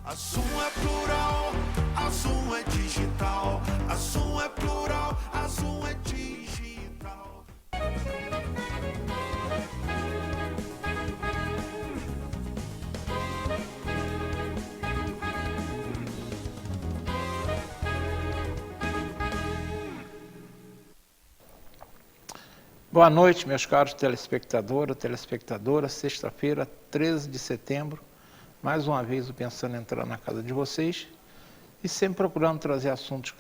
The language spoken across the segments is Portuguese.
A Zoom é plural, a Zoom é digital. A Zoom é plural, a Zoom é digital. Boa noite, meus caros telespectadoras. Sexta-feira, 13 de setembro, mais uma vez o Pensando entrando na casa de vocês e sempre procurando trazer assuntos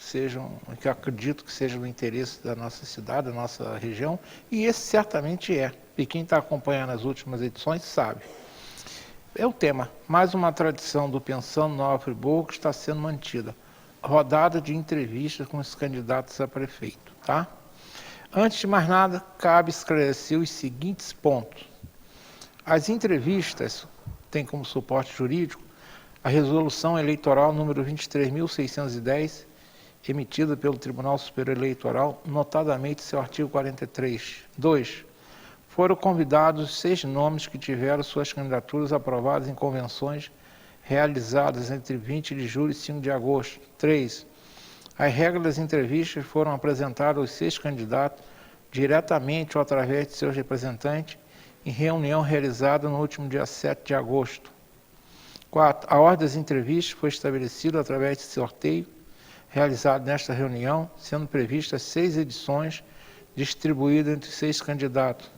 que eu acredito que sejam do interesse da nossa cidade, da nossa região, e esse certamente é. E quem está acompanhando as últimas edições sabe. É o tema, mais uma tradição do Pensando Nova Friburgo que está sendo mantida. Rodada de entrevistas com os candidatos a prefeito, tá? Antes de mais nada, cabe esclarecer os seguintes pontos. As entrevistas têm como suporte jurídico a Resolução Eleitoral número 23.610, emitida pelo Tribunal Superior Eleitoral, notadamente seu artigo 43. 2. Foram convidados 6 nomes que tiveram suas candidaturas aprovadas em convenções realizadas entre 20 de julho e 5 de agosto. 3. As regras das entrevistas foram apresentadas aos 6 candidatos diretamente ou através de seus representantes em reunião realizada no último dia 7 de agosto. 4. A ordem das entrevistas foi estabelecida através de sorteio realizado nesta reunião, sendo previstas 6 edições distribuídas entre 6 candidatos.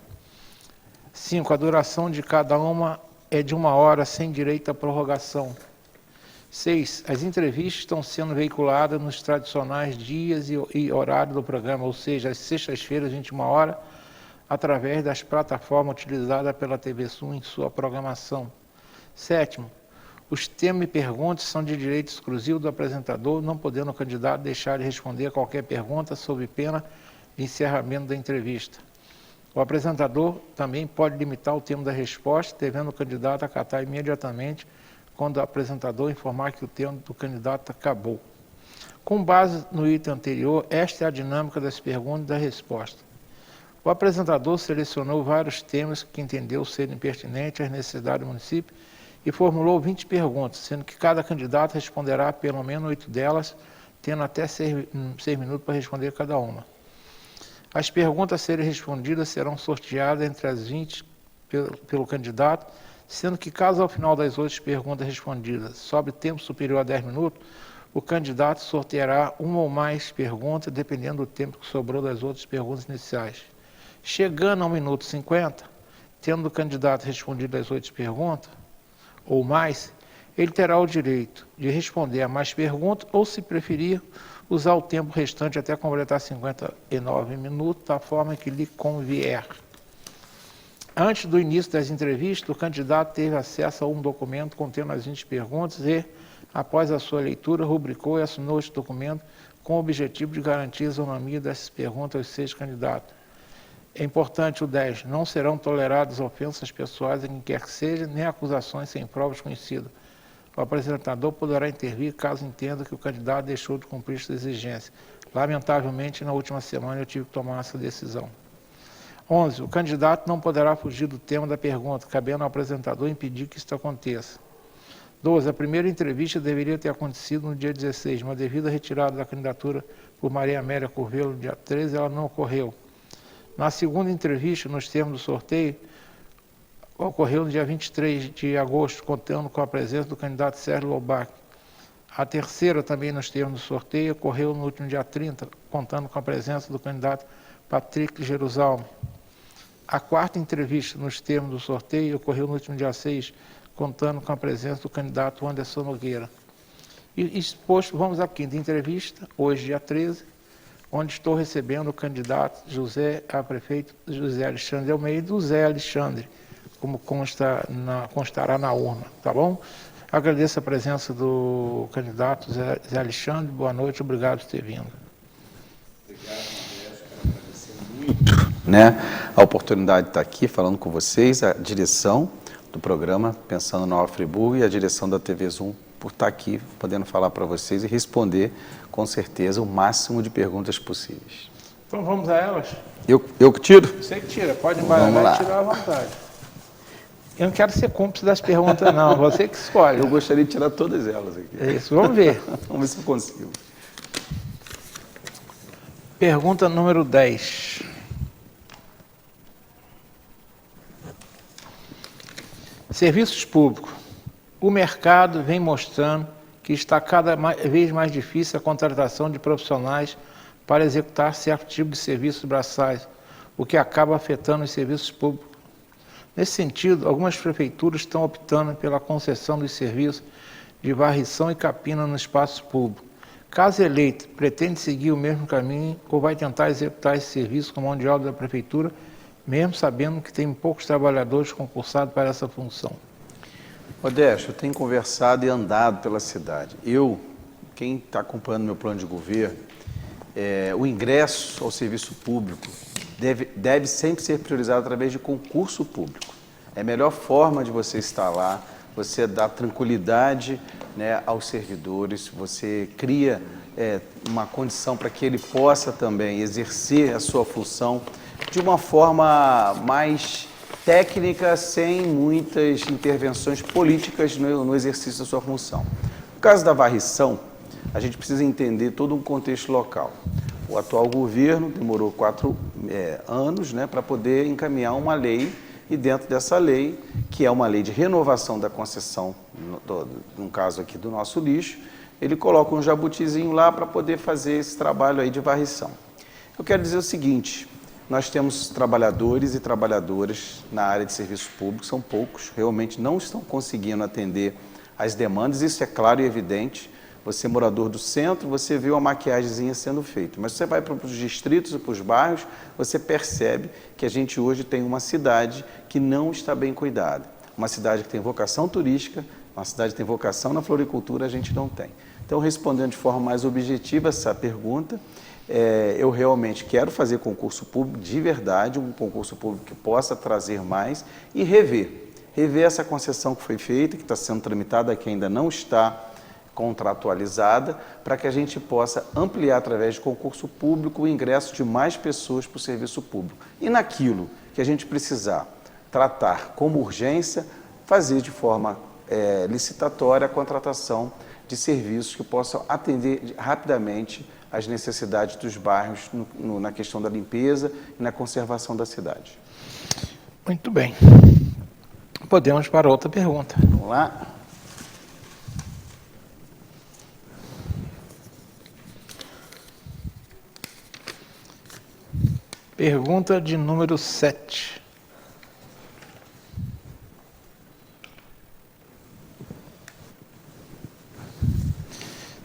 5. A duração de cada uma é de 1 hora, sem direito à prorrogação. 6. As entrevistas estão sendo veiculadas nos tradicionais dias e horário do programa, ou seja, às sextas-feiras, 21 horas, através das plataformas utilizadas pela TV Sul em sua programação. 7. Os temas e perguntas são de direito exclusivo do apresentador, não podendo o candidato deixar de responder a qualquer pergunta sob pena de encerramento da entrevista. O apresentador também pode limitar o tempo da resposta, devendo o candidato acatar imediatamente quando o apresentador informar que o tempo do candidato acabou. Com base no item anterior, esta é a dinâmica das perguntas e da resposta. O apresentador selecionou vários temas que entendeu serem pertinentes às necessidades do município e formulou 20 perguntas, sendo que cada candidato responderá pelo menos 8 delas, tendo até 6 minutos para responder cada uma. As perguntas a serem respondidas serão sorteadas entre as 20 pelo candidato, sendo que caso ao final das 8 perguntas respondidas sobre tempo superior a 10 minutos, o candidato sorteará uma ou mais perguntas, dependendo do tempo que sobrou das outras perguntas iniciais. Chegando ao minuto 50, tendo o candidato respondido as 8 perguntas, ou mais, ele terá o direito de responder a mais perguntas, ou, se preferir, usar o tempo restante até completar 59 minutos, da forma que lhe convier. Antes do início das entrevistas, o candidato teve acesso a um documento contendo as 20 perguntas e, após a sua leitura, rubricou e assinou este documento com o objetivo de garantir a isonomia dessas perguntas aos 6 candidatos. É importante o 10. Não serão toleradas ofensas pessoais a quem quer que seja, nem acusações sem provas conhecidas. O apresentador poderá intervir caso entenda que o candidato deixou de cumprir esta exigência. Lamentavelmente, na última semana eu tive que tomar essa decisão. 11. O candidato não poderá fugir do tema da pergunta, cabendo ao apresentador impedir que isto aconteça. 12. A primeira entrevista deveria ter acontecido no dia 16, mas devido à retirada da candidatura por Maria Amélia Curvelo no dia 13, ela não ocorreu. Na segunda entrevista, nos termos do sorteio, ocorreu no dia 23 de agosto, contando com a presença do candidato Sérgio Lobac. A terceira, também nos termos do sorteio, ocorreu no último dia 30, contando com a presença do candidato Patrick Jerusalem. A quarta entrevista, nos termos do sorteio, ocorreu no último dia 6, contando com a presença do candidato Anderson Nogueira. E exposto, vamos à quinta entrevista, hoje, dia 13, onde estou recebendo o candidato a prefeito José Alexandre Almeida, o Zé Alexandre, como constará na urna, tá bom? Agradeço a presença do candidato Zé Alexandre, boa noite, obrigado por ter vindo. Obrigado. Né, a oportunidade de estar aqui falando com vocês, a direção do programa Pensando Nova Friburgo e a direção da TV Zoom por estar aqui podendo falar para vocês e responder com certeza o máximo de perguntas possíveis. Então vamos a elas? Eu que tiro? Você que tira, pode embaralhar e tirar à vontade. Eu não quero ser cúmplice das perguntas, não. Você que escolhe. Eu gostaria de tirar todas elas aqui. É isso, vamos ver. Vamos ver se eu consigo. Pergunta número 10. Serviços públicos. O mercado vem mostrando que está cada vez mais difícil a contratação de profissionais para executar certo tipo de serviços braçais, o que acaba afetando os serviços públicos. Nesse sentido, algumas prefeituras estão optando pela concessão dos serviços de varrição e capina no espaço público. Caso eleito, pretende seguir o mesmo caminho ou vai tentar executar esse serviço com mão de obra da prefeitura, mesmo sabendo que tem poucos trabalhadores concursados para essa função? Modesto, eu tenho conversado e andado pela cidade. Quem está acompanhando meu plano de governo, o ingresso ao serviço público deve sempre ser priorizado através de concurso público. É a melhor forma de você estar lá, você dá tranquilidade, né, aos servidores, você cria uma condição para que ele possa também exercer a sua função de uma forma mais técnica, sem muitas intervenções políticas no exercício da sua função. No caso da varrição, a gente precisa entender todo um contexto local. O atual governo demorou 4 anos, né, para poder encaminhar uma lei, e dentro dessa lei, que é uma lei de renovação da concessão, no caso aqui do nosso lixo, ele coloca um jabutizinho lá para poder fazer esse trabalho aí de varrição. Eu quero dizer o seguinte: nós temos trabalhadores e trabalhadoras na área de serviço público, são poucos, realmente não estão conseguindo atender às demandas, isso é claro e evidente. Você, morador do centro, você vê uma maquiagemzinha sendo feita, mas você vai para os distritos e para os bairros, você percebe que a gente hoje tem uma cidade que não está bem cuidada. Uma cidade que tem vocação turística, uma cidade que tem vocação na floricultura, a gente não tem. Então, respondendo de forma mais objetiva essa pergunta, eu realmente quero fazer concurso público de verdade, um concurso público que possa trazer mais e rever essa concessão que foi feita, que está sendo tramitada, que ainda não está contratualizada, para que a gente possa ampliar através de concurso público o ingresso de mais pessoas para o serviço público. E naquilo que a gente precisar tratar como urgência, fazer de forma licitatória a contratação de serviços que possam atender rapidamente as necessidades dos bairros na questão da limpeza e na conservação da cidade. Muito bem. Podemos para outra pergunta. Vamos lá? Pergunta de número 7.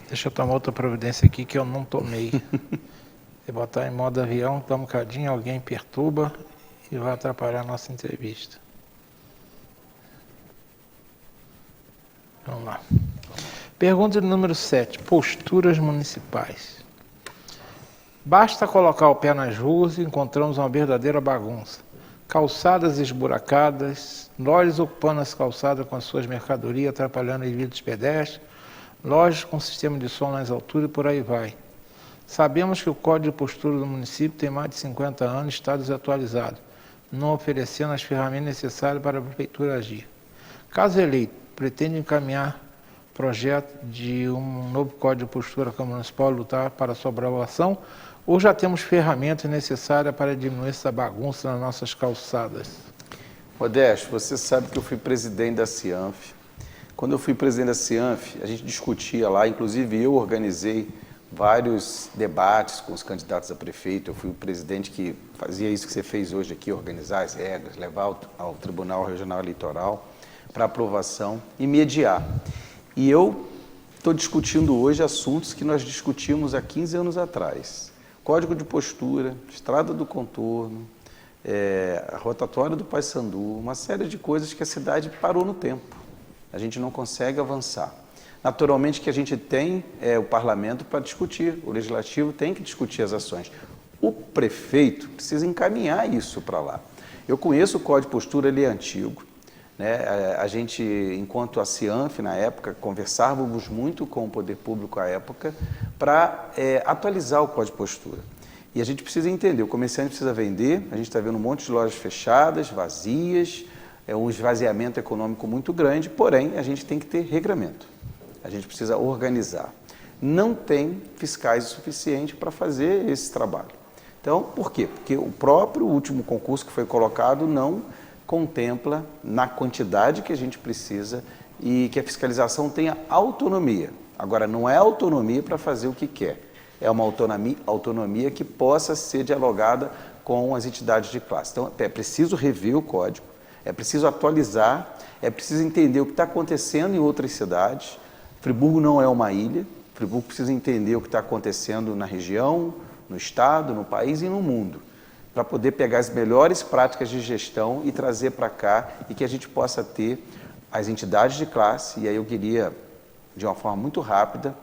Deixa eu tomar outra providência aqui que eu não tomei. Se botar em modo avião, toma um bocadinho, alguém perturba e vai atrapalhar a nossa entrevista. Vamos lá. Pergunta de número 7. Posturas municipais. Basta colocar o pé nas ruas e encontramos uma verdadeira bagunça. Calçadas esburacadas, lojas ocupando as calçadas com as suas mercadorias, atrapalhando a vida dos pedestres, lojas com sistema de som nas alturas e por aí vai. Sabemos que o Código de Postura do município tem mais de 50 anos e está desatualizado, não oferecendo as ferramentas necessárias para a prefeitura agir. Caso eleito, pretende encaminhar projeto de um novo Código de Postura à Câmara Municipal e lutar para sua aprovação, ou já temos ferramentas necessárias para diminuir essa bagunça nas nossas calçadas? Modesto, você sabe que eu fui presidente da Cianf. Quando eu fui presidente da Cianf, a gente discutia lá, inclusive eu organizei vários debates com os candidatos a prefeito. Eu fui o presidente que fazia isso que você fez hoje aqui, organizar as regras, levar ao Tribunal Regional Eleitoral para aprovação e mediar. E eu estou discutindo hoje assuntos que nós discutimos há 15 anos atrás. Código de Postura, Estrada do Contorno, a rotatória do Paissandu, uma série de coisas que a cidade parou no tempo. A gente não consegue avançar. Naturalmente que a gente tem o parlamento para discutir, o legislativo tem que discutir as ações. O prefeito precisa encaminhar isso para lá. Eu conheço o Código de Postura, ele é antigo, né? A gente, enquanto a Cianf, na época, conversávamos muito com o poder público à época para atualizar o Código de Postura. E a gente precisa entender, o comerciante precisa vender, a gente está vendo um monte de lojas fechadas, vazias, é um esvaziamento econômico muito grande, porém a gente tem que ter regramento, a gente precisa organizar. Não tem fiscais o suficiente para fazer esse trabalho. Então, por quê? Porque o próprio último concurso que foi colocado não contempla na quantidade que a gente precisa e que a fiscalização tenha autonomia. Agora, não é autonomia para fazer o que quer, é uma autonomia que possa ser dialogada com as entidades de classe. Então, é preciso rever o código, é preciso atualizar, é preciso entender o que está acontecendo em outras cidades. Friburgo não é uma ilha, Friburgo precisa entender o que está acontecendo na região, no estado, no país e no mundo, para poder pegar as melhores práticas de gestão e trazer para cá e que a gente possa ter as entidades de classe. E aí eu queria, de uma forma muito rápida,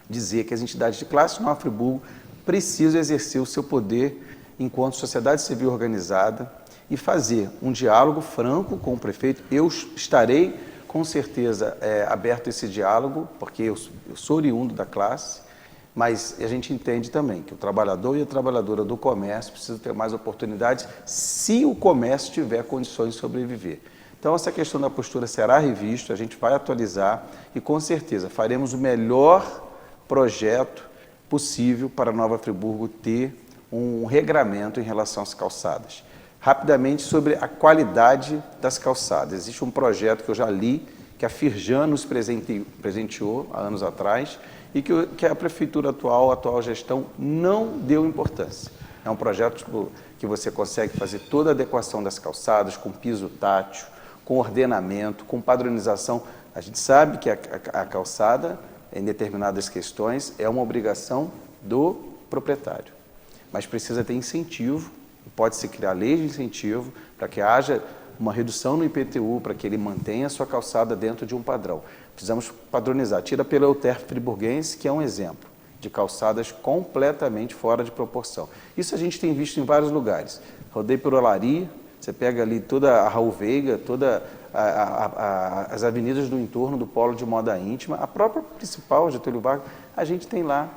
dizer que as entidades de classe no Friburgo precisam exercer o seu poder enquanto sociedade civil organizada e fazer um diálogo franco com o prefeito. Eu estarei com certeza aberto a esse diálogo, porque eu sou oriundo da classe, mas a gente entende também que o trabalhador e a trabalhadora do comércio precisam ter mais oportunidades se o comércio tiver condições de sobreviver. Então, essa questão da postura será revista, a gente vai atualizar e, com certeza, faremos o melhor projeto possível para Nova Friburgo ter um regramento em relação às calçadas. Rapidamente, sobre a qualidade das calçadas. Existe um projeto que eu já li, que a Firjan nos presenteou há anos atrás e que a prefeitura atual, a atual gestão, não deu importância. É um projeto que você consegue fazer toda a adequação das calçadas, com piso tátil, com ordenamento, com padronização. A gente sabe que a calçada, em determinadas questões, é uma obrigação do proprietário, mas precisa ter incentivo. Pode-se criar leis de incentivo para que haja uma redução no IPTU, para que ele mantenha a sua calçada dentro de um padrão. Precisamos padronizar. Tira pela Euterpe Friburguense, que é um exemplo de calçadas completamente fora de proporção. Isso a gente tem visto em vários lugares. Rodei por Olaria, você pega ali toda a Raul Veiga, todas as avenidas do entorno do polo de moda íntima, a própria principal, Getúlio Vargas, a gente tem lá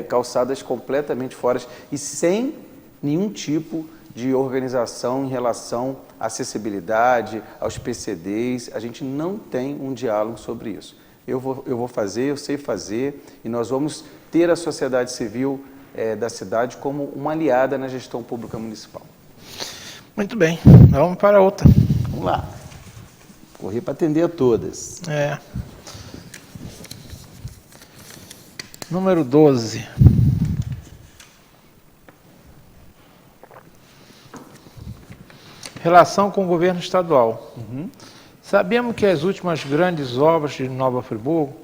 calçadas completamente fora e sem nenhum tipo de organização em relação à acessibilidade, aos PCDs. A gente não tem um diálogo sobre isso. Eu vou fazer, eu sei fazer, e nós vamos ter a sociedade civil da cidade como uma aliada na gestão pública municipal. Muito bem, vamos para outra. Vamos lá. Corri para atender a todas. Número 12. Relação com o governo estadual. Sabemos que as últimas grandes obras de Nova Friburgo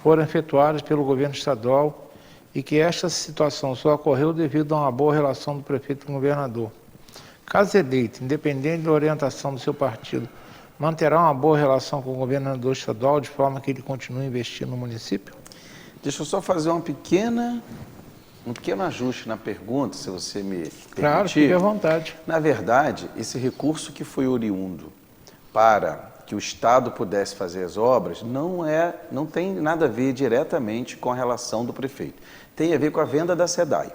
foram efetuadas pelo governo estadual e que esta situação só ocorreu devido a uma boa relação do prefeito com o governador. Caso eleito, independente da orientação do seu partido, manterá uma boa relação com o governador estadual de forma que ele continue investindo no município? Deixa eu só fazer um pequeno ajuste na pergunta, se você me permitir. Claro, fique à vontade. Na verdade, esse recurso que foi oriundo para que o Estado pudesse fazer as obras não tem nada a ver diretamente com a relação do prefeito. Tem a ver com a venda da SEDAI.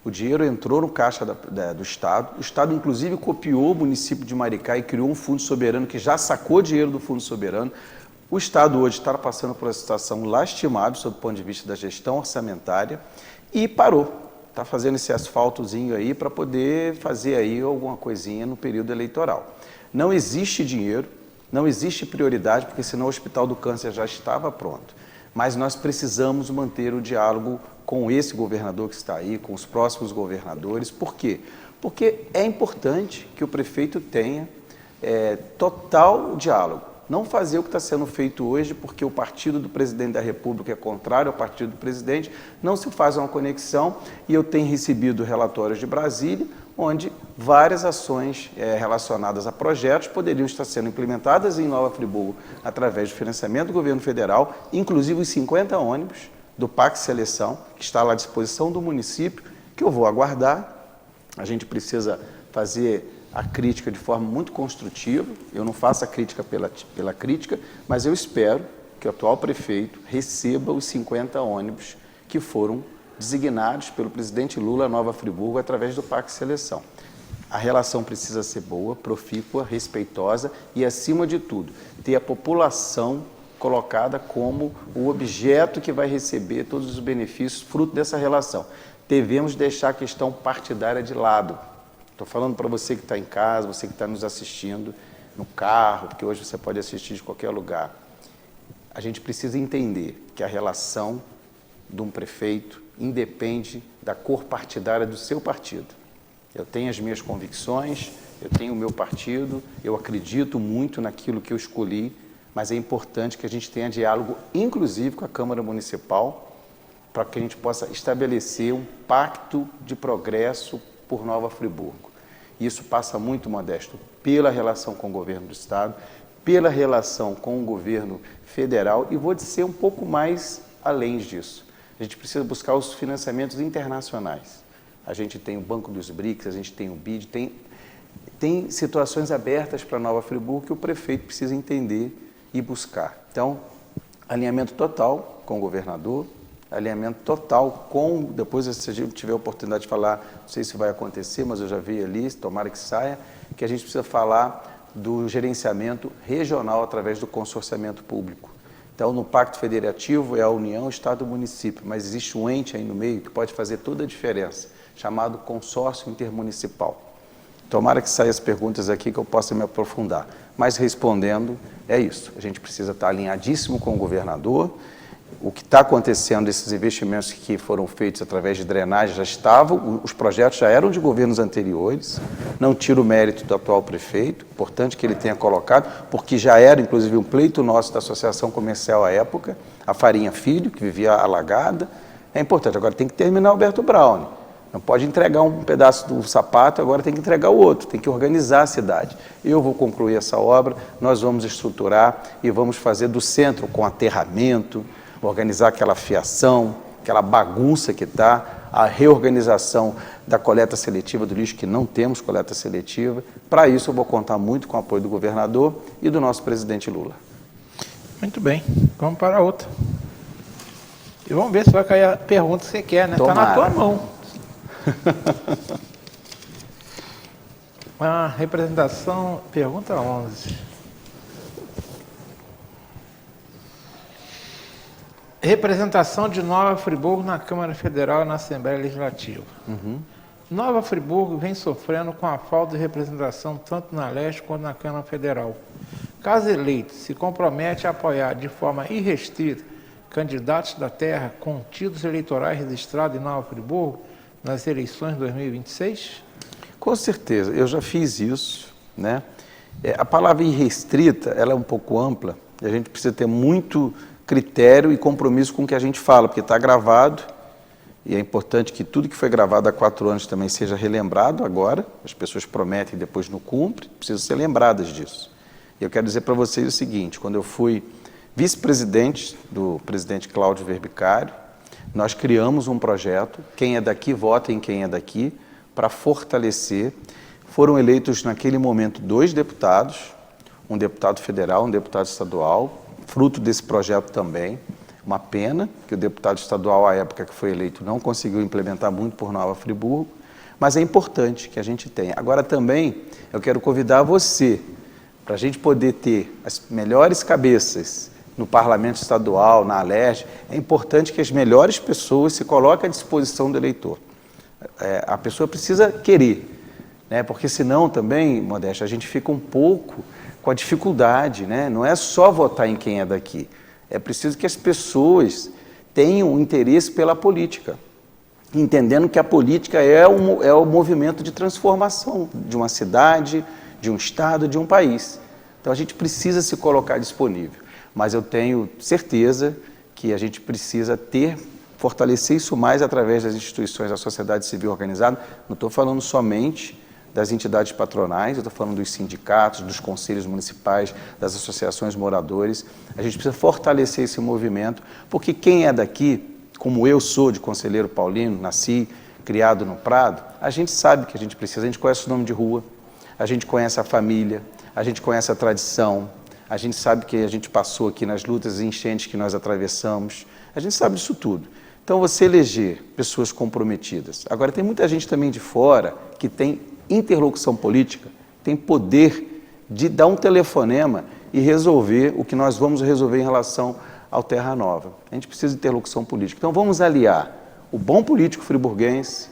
O dinheiro entrou no caixa do Estado. O Estado, inclusive, copiou o município de Maricá e criou um fundo soberano que já sacou dinheiro do fundo soberano. O Estado hoje está passando por uma situação lastimável sob o ponto de vista da gestão orçamentária e parou. Está fazendo esse asfaltozinho aí para poder fazer aí alguma coisinha no período eleitoral. Não existe dinheiro, não existe prioridade, porque senão o Hospital do Câncer já estava pronto. Mas nós precisamos manter o diálogo com esse governador que está aí, com os próximos governadores. Por quê? Porque é importante que o prefeito tenha total diálogo. Não fazer o que está sendo feito hoje, porque o partido do presidente da República é contrário ao partido do presidente, não se faz uma conexão, e eu tenho recebido relatórios de Brasília, onde várias ações relacionadas a projetos poderiam estar sendo implementadas em Nova Friburgo através do financiamento do governo federal, inclusive os 50 ônibus do PAC Seleção, que está lá à disposição do município, que eu vou aguardar. A gente precisa fazer a crítica de forma muito construtiva. Eu não faço a crítica pela crítica, mas eu espero que o atual prefeito receba os 50 ônibus que foram designados pelo presidente Lula a Nova Friburgo através do PAC Seleção. A relação precisa ser boa, profícua, respeitosa e, acima de tudo, ter a população colocada como o objeto que vai receber todos os benefícios fruto dessa relação. Devemos deixar a questão partidária de lado. Estou falando para você que está em casa, você que está nos assistindo no carro, porque hoje você pode assistir de qualquer lugar. A gente precisa entender que a relação de um prefeito independe da cor partidária do seu partido. Eu tenho as minhas convicções, eu tenho o meu partido, eu acredito muito naquilo que eu escolhi, mas é importante que a gente tenha diálogo, inclusive com a Câmara Municipal, para que a gente possa estabelecer um pacto de progresso por Nova Friburgo. Isso passa muito, Modesto, pela relação com o governo do Estado, pela relação com o governo federal e vou dizer um pouco mais além disso. A gente precisa buscar os financiamentos internacionais. A gente tem o Banco dos BRICS, a gente tem o BID, tem situações abertas para Nova Friburgo que o prefeito precisa entender e buscar. Então, alinhamento total com o governador, alinhamento total com, depois se a gente tiver a oportunidade de falar, não sei se vai acontecer, mas eu já vi ali, tomara que saia, que a gente precisa falar do gerenciamento regional através do consorciamento público. Então, no Pacto Federativo é a União, Estado e Município, mas existe um ente aí no meio que pode fazer toda a diferença, chamado Consórcio Intermunicipal. Tomara que saiam as perguntas aqui que eu possa me aprofundar. Mas respondendo, é isso. A gente precisa estar alinhadíssimo com o governador. O que está acontecendo, esses investimentos que foram feitos através de drenagem já estavam, os projetos já eram de governos anteriores, não tiro o mérito do atual prefeito, importante que ele tenha colocado, porque já era, inclusive, um pleito nosso da Associação Comercial à época, a Farinha Filho, que vivia alagada, é importante. Agora tem que terminar o Alberto Braune. Não pode entregar um pedaço do sapato, agora tem que entregar o outro, tem que organizar a cidade. Eu vou concluir essa obra, nós vamos estruturar e vamos fazer do centro com aterramento, organizar aquela fiação, aquela bagunça que está, a reorganização da coleta seletiva do lixo, que não temos coleta seletiva. Para isso eu vou contar muito com o apoio do governador e do nosso presidente Lula. Muito bem, vamos para a outra. E vamos ver se vai cair a pergunta que você quer, né? Está na tua mão. A representação, pergunta 11. Representação de Nova Friburgo na Câmara Federal e na Assembleia Legislativa. Nova Friburgo vem sofrendo com a falta de representação tanto na Leste quanto na Câmara Federal. Caso eleito, se compromete a apoiar de forma irrestrita candidatos da terra com títulos eleitorais registrados em Nova Friburgo nas eleições de 2026? Com certeza, eu já fiz isso, né? A palavra irrestrita, ela é um pouco ampla, e a gente precisa ter muito critério e compromisso com o que a gente fala, porque está gravado, e é importante que tudo que foi gravado há 4 anos também seja relembrado agora, as pessoas prometem e depois não cumprem, precisam ser lembradas disso. E eu quero dizer para vocês o seguinte, quando eu fui vice-presidente do presidente Cláudio Verbicário, nós criamos um projeto, quem é daqui vota em quem é daqui, para fortalecer. Foram eleitos naquele momento 2 deputados, um deputado federal, um deputado estadual, fruto desse projeto também. Uma pena que o deputado estadual, à época que foi eleito, não conseguiu implementar muito por Nova Friburgo, mas é importante que a gente tenha. Agora também, eu quero convidar você, para a gente poder ter as melhores cabeças no Parlamento Estadual, na Alerj, é importante que as melhores pessoas se coloquem à disposição do eleitor. A pessoa precisa querer, né? Porque senão também, Modesto, a gente fica um pouco com a dificuldade, né? Não é só votar em quem é daqui, é preciso que as pessoas tenham um interesse pela política, entendendo que a política é o movimento de transformação de uma cidade, de um estado, de um país. Então a gente precisa se colocar disponível. Mas eu tenho certeza que a gente precisa fortalecer isso mais através das instituições da sociedade civil organizada. Não estou falando somente das entidades patronais, eu estou falando dos sindicatos, dos conselhos municipais, das associações moradores. A gente precisa fortalecer esse movimento, porque quem é daqui, como eu sou de Conselheiro Paulino, nasci, criado no Prado, a gente sabe que a gente precisa, a gente conhece o nome de rua, a gente conhece a família, a gente conhece a tradição, a gente sabe que a gente passou aqui nas lutas e enchentes que nós atravessamos, a gente sabe disso tudo. Então, você eleger pessoas comprometidas. Agora, tem muita gente também de fora que tem interlocução política tem poder de dar um telefonema e resolver o que nós vamos resolver em relação ao Terra Nova. A gente precisa de interlocução política. Então vamos aliar o bom político friburguense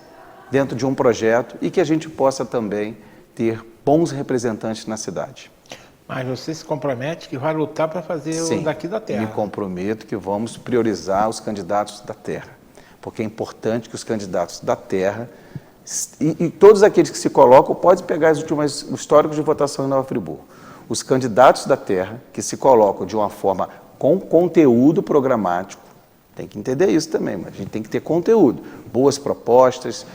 dentro de um projeto e que a gente possa também ter bons representantes na cidade. Mas você se compromete que vai lutar para fazer Sim, o daqui da terra. me comprometo que vamos priorizar os candidatos da terra, porque é importante que os candidatos da terra e todos aqueles que se colocam, pode pegar os históricos de votação em Nova Friburgo, os candidatos da terra que se colocam de uma forma com conteúdo programático, tem que entender isso também, mas a gente tem que ter conteúdo, boas propostas,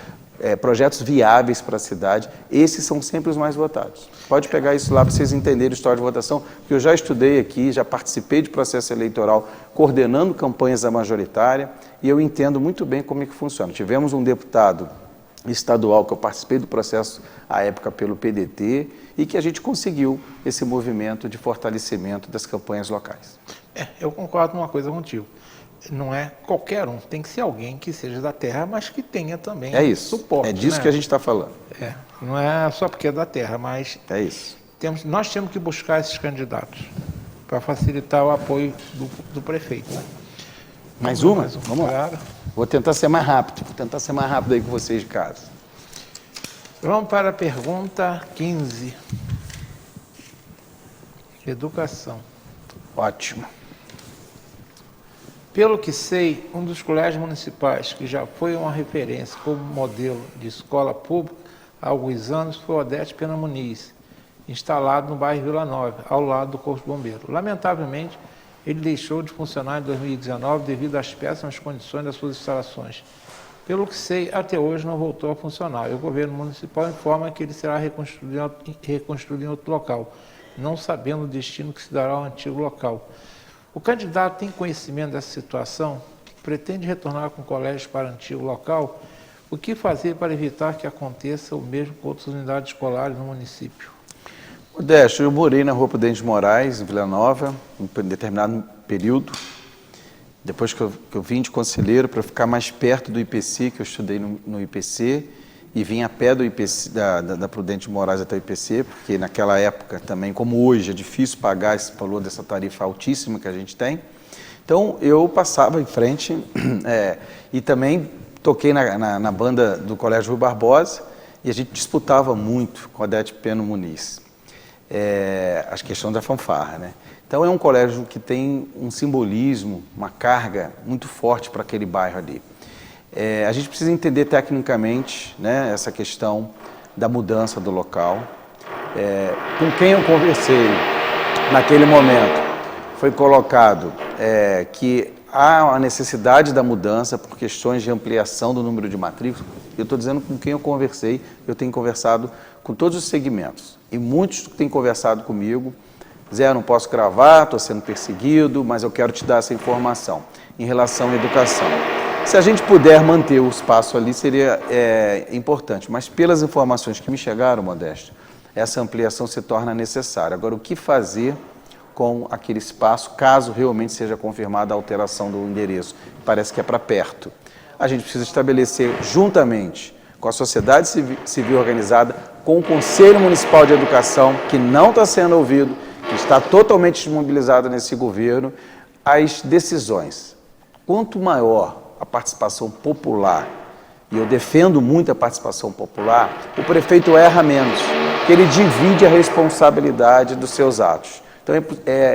projetos viáveis para a cidade, esses são sempre os mais votados. Pode pegar isso lá para vocês entenderem a história de votação, porque eu já estudei aqui, já participei de processo eleitoral, coordenando campanhas da majoritária, e eu entendo muito bem como é que funciona. Tivemos um deputado estadual que eu participei do processo à época pelo PDT e que a gente conseguiu esse movimento de fortalecimento das campanhas locais. Eu concordo com uma coisa contigo. Não é qualquer um, tem que ser alguém que seja da terra, mas que tenha também suporte. É disso, né, que a gente está falando. Não é só porque é da terra, mas é isso. Nós temos que buscar esses candidatos para facilitar o apoio do prefeito. Né? Mais uma? Vamos lá. Vou tentar ser mais rápido, aí com vocês de casa. Vamos para a pergunta 15. Educação. Ótimo. Pelo que sei, um dos colégios municipais que já foi uma referência como modelo de escola pública há alguns anos foi o Odete Pena Muniz, instalado no bairro Vila Nova, ao lado do Corpo de Bombeiro. Lamentavelmente, ele deixou de funcionar em 2019 devido às péssimas condições das suas instalações. Pelo que sei, até hoje não voltou a funcionar. E o governo municipal informa que ele será reconstruído em outro local, não sabendo o destino que se dará ao antigo local. O candidato tem conhecimento dessa situação, pretende retornar com o colégio para o antigo local. O que fazer para evitar que aconteça o mesmo com outras unidades escolares no município? Modesto, eu morei na Rua Prudente Moraes, em Vila Nova, em um determinado período. Depois que eu vim de conselheiro para ficar mais perto do IPC, que eu estudei no IPC, e vim a pé do IPC, da Prudente Moraes até o IPC, porque naquela época também, como hoje, é difícil pagar esse valor dessa tarifa altíssima que a gente tem. Então, eu passava em frente e também toquei na banda do Colégio Rui Barbosa e a gente disputava muito com a Odete Pena Muniz. A questão da fanfarra, né? Então, é um colégio que tem um simbolismo, uma carga muito forte para aquele bairro ali. A gente precisa entender tecnicamente, né, essa questão da mudança do local. Com quem eu conversei naquele momento, foi colocado que há a necessidade da mudança por questões de ampliação do número de matrículas. Eu estou dizendo com quem eu conversei, eu tenho conversado com todos os segmentos. E muitos têm conversado comigo, Zé, não posso gravar, estou sendo perseguido, mas eu quero te dar essa informação em relação à educação. Se a gente puder manter o espaço ali, seria importante. Mas pelas informações que me chegaram, Modesto, essa ampliação se torna necessária. Agora, o que fazer com aquele espaço, caso realmente seja confirmada a alteração do endereço? Parece que é para perto. A gente precisa estabelecer, juntamente com a sociedade civil organizada, com o Conselho Municipal de Educação, que não está sendo ouvido, que está totalmente desmobilizado nesse governo, as decisões. Quanto maior a participação popular, e eu defendo muito a participação popular, o prefeito erra menos, porque ele divide a responsabilidade dos seus atos. Então,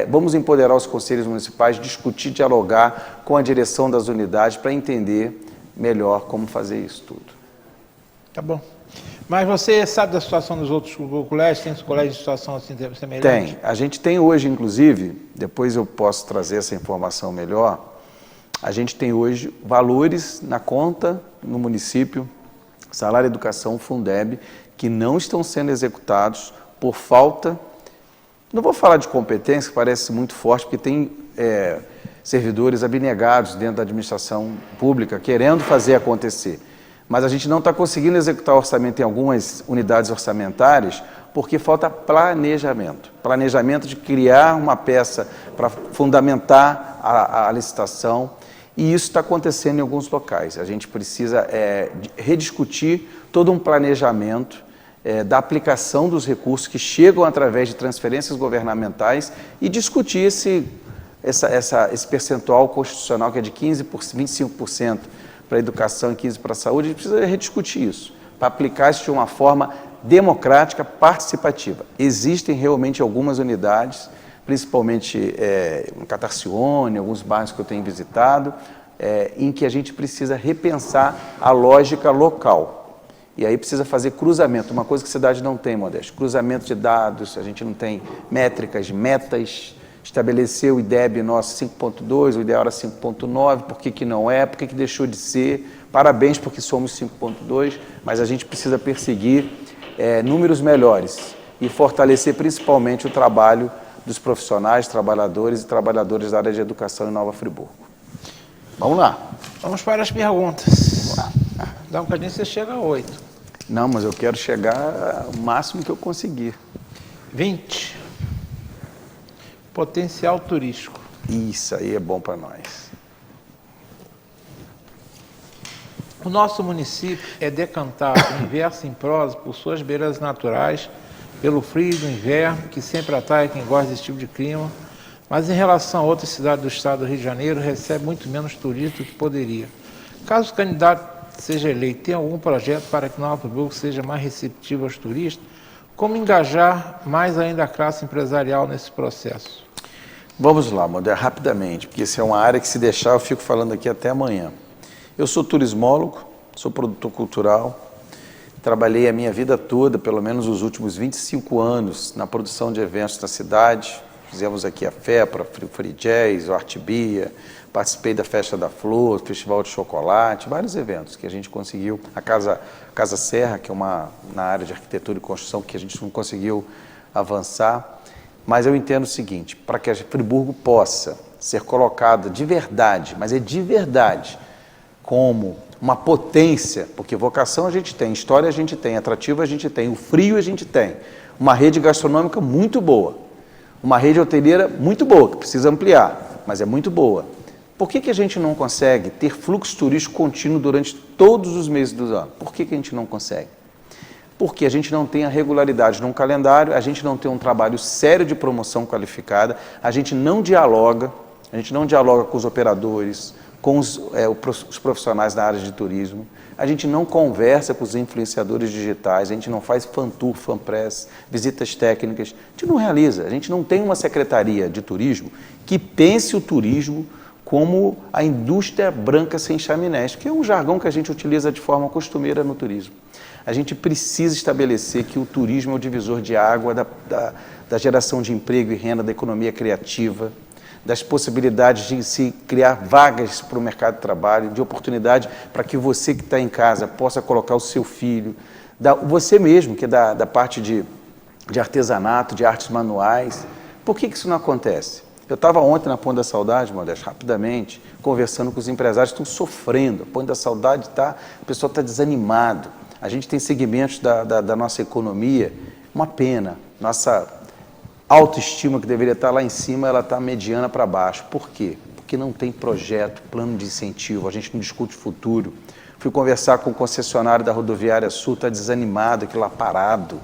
vamos empoderar os conselhos municipais, discutir, dialogar com a direção das unidades para entender melhor como fazer isso tudo. Tá bom. Mas você sabe da situação dos outros colégios? Tem colégios de situação assim semelhante? Tem. A gente tem hoje, inclusive, depois eu posso trazer essa informação melhor, a gente tem hoje valores na conta no município, salário educação, Fundeb, que não estão sendo executados por falta, não vou falar de competência, que parece muito forte, porque tem servidores abnegados dentro da administração pública querendo fazer acontecer. Mas a gente não está conseguindo executar o orçamento em algumas unidades orçamentárias porque falta planejamento. Planejamento de criar uma peça para fundamentar a licitação, e isso está acontecendo em alguns locais. A gente precisa rediscutir todo um planejamento da aplicação dos recursos que chegam através de transferências governamentais e discutir esse percentual constitucional que é de 25% para a educação e 15% para a saúde. A gente precisa rediscutir isso, para aplicar isso de uma forma democrática, participativa. Existem realmente algumas unidades, principalmente no Catarcione, alguns bairros que eu tenho visitado, em que a gente precisa repensar a lógica local. E aí precisa fazer cruzamento, uma coisa que a cidade não tem, Modesto, cruzamento de dados, a gente não tem métricas, metas, estabelecer o IDEB nosso 5.2, o ideal era 5.9, por que não é, por que deixou de ser, parabéns porque somos 5.2, mas a gente precisa perseguir números melhores e fortalecer principalmente o trabalho dos profissionais, trabalhadores e trabalhadoras da área de educação em Nova Friburgo. Vamos lá. Vamos para as perguntas. Dá um bocadinho, você chega a 8. Não, mas eu quero chegar ao máximo que eu conseguir. 20. Potencial turístico. Isso aí é bom para nós. O nosso município é decantado em verso e em prosa por suas belezas naturais, pelo frio do inverno, que sempre atrai quem gosta desse tipo de clima, mas em relação a outras cidades do estado do Rio de Janeiro, recebe muito menos turistas do que poderia. Caso o candidato seja eleito, tem algum projeto para que Nova Friburgo seja mais receptivo aos turistas? Como engajar mais ainda a classe empresarial nesse processo? Vamos lá, Modé, rapidamente, porque isso é uma área que, se deixar, eu fico falando aqui até amanhã. Eu sou turismólogo, sou produtor cultural, trabalhei a minha vida toda, pelo menos os últimos 25 anos, na produção de eventos na cidade. Fizemos aqui a FEPRA, Free Jazz, o Artbia, participei da Festa da Flor, Festival de Chocolate, vários eventos que a gente conseguiu. A Casa Serra, que é na área de arquitetura e construção, que a gente não conseguiu avançar. Mas eu entendo o seguinte, para que a Friburgo possa ser colocada de verdade, mas é de verdade, como uma potência, porque vocação a gente tem, história a gente tem, atrativo a gente tem, o frio a gente tem, uma rede gastronômica muito boa, uma rede hoteleira muito boa, que precisa ampliar, mas é muito boa. Por que a gente não consegue ter fluxo turístico contínuo durante todos os meses do ano? Por que a gente não consegue? Porque a gente não tem a regularidade num calendário, a gente não tem um trabalho sério de promoção qualificada, a gente não dialoga com os operadores, com os profissionais da área de turismo, a gente não conversa com os influenciadores digitais, a gente não faz fan tour, fan press, visitas técnicas, a gente não realiza, a gente não tem uma secretaria de turismo que pense o turismo como a indústria branca sem chaminés, que é um jargão que a gente utiliza de forma costumeira no turismo. A gente precisa estabelecer que o turismo é o divisor de água da geração de emprego e renda, da economia criativa, das possibilidades de se criar vagas para o mercado de trabalho, de oportunidade para que você que está em casa possa colocar o seu filho, você mesmo, que é da parte de artesanato, de artes manuais. Por que isso não acontece? Eu estava ontem na Ponte da Saudade, Modesto, rapidamente, conversando com os empresários que estão sofrendo. A Ponte da Saudade o pessoal está desanimado. A gente tem segmentos da nossa economia, uma pena. Nossa autoestima, que deveria estar lá em cima, ela está mediana para baixo. Por quê? Porque não tem projeto, plano de incentivo, a gente não discute futuro. Fui conversar com o concessionário da Rodoviária Sul, está desanimado, aquilo lá parado.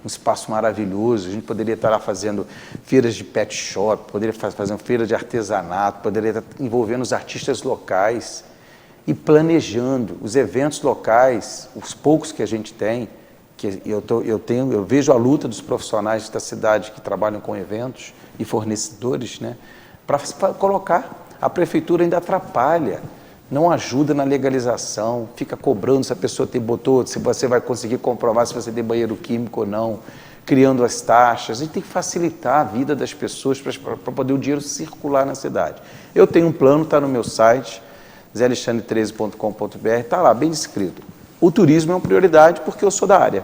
Um espaço maravilhoso, a gente poderia estar lá fazendo feiras de pet shop, poderia fazer uma feira de artesanato, poderia estar envolvendo os artistas locais e planejando os eventos locais, os poucos que a gente tem, que eu vejo a luta dos profissionais da cidade que trabalham com eventos e fornecedores, né, para colocar. A prefeitura ainda atrapalha, não ajuda na legalização, fica cobrando se a pessoa se você vai conseguir comprovar se você tem banheiro químico ou não, criando as taxas. A gente tem que facilitar a vida das pessoas para poder o dinheiro circular na cidade. Eu tenho um plano, está no meu site, zealexandre13.com.br, está lá, bem descrito. O turismo é uma prioridade porque eu sou da área.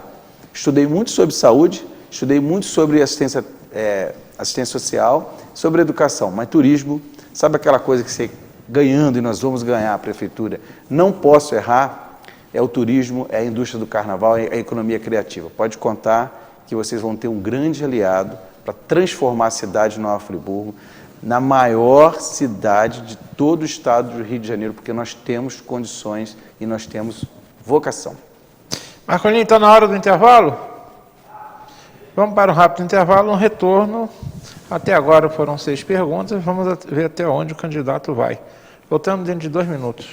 Estudei muito sobre saúde, estudei muito sobre assistência social, sobre educação, mas turismo, sabe aquela coisa que você ganhando, e nós vamos ganhar a prefeitura, não posso errar, é o turismo, é a indústria do carnaval, é a economia criativa. Pode contar que vocês vão ter um grande aliado para transformar a cidade de Nova Friburgo na maior cidade de todo o estado do Rio de Janeiro, porque nós temos condições e nós temos vocação. Marcolinho, está na hora do intervalo? Vamos para um rápido intervalo, um retorno. Até agora foram 6 perguntas, vamos ver até onde o candidato vai. Voltamos dentro de 2 minutos.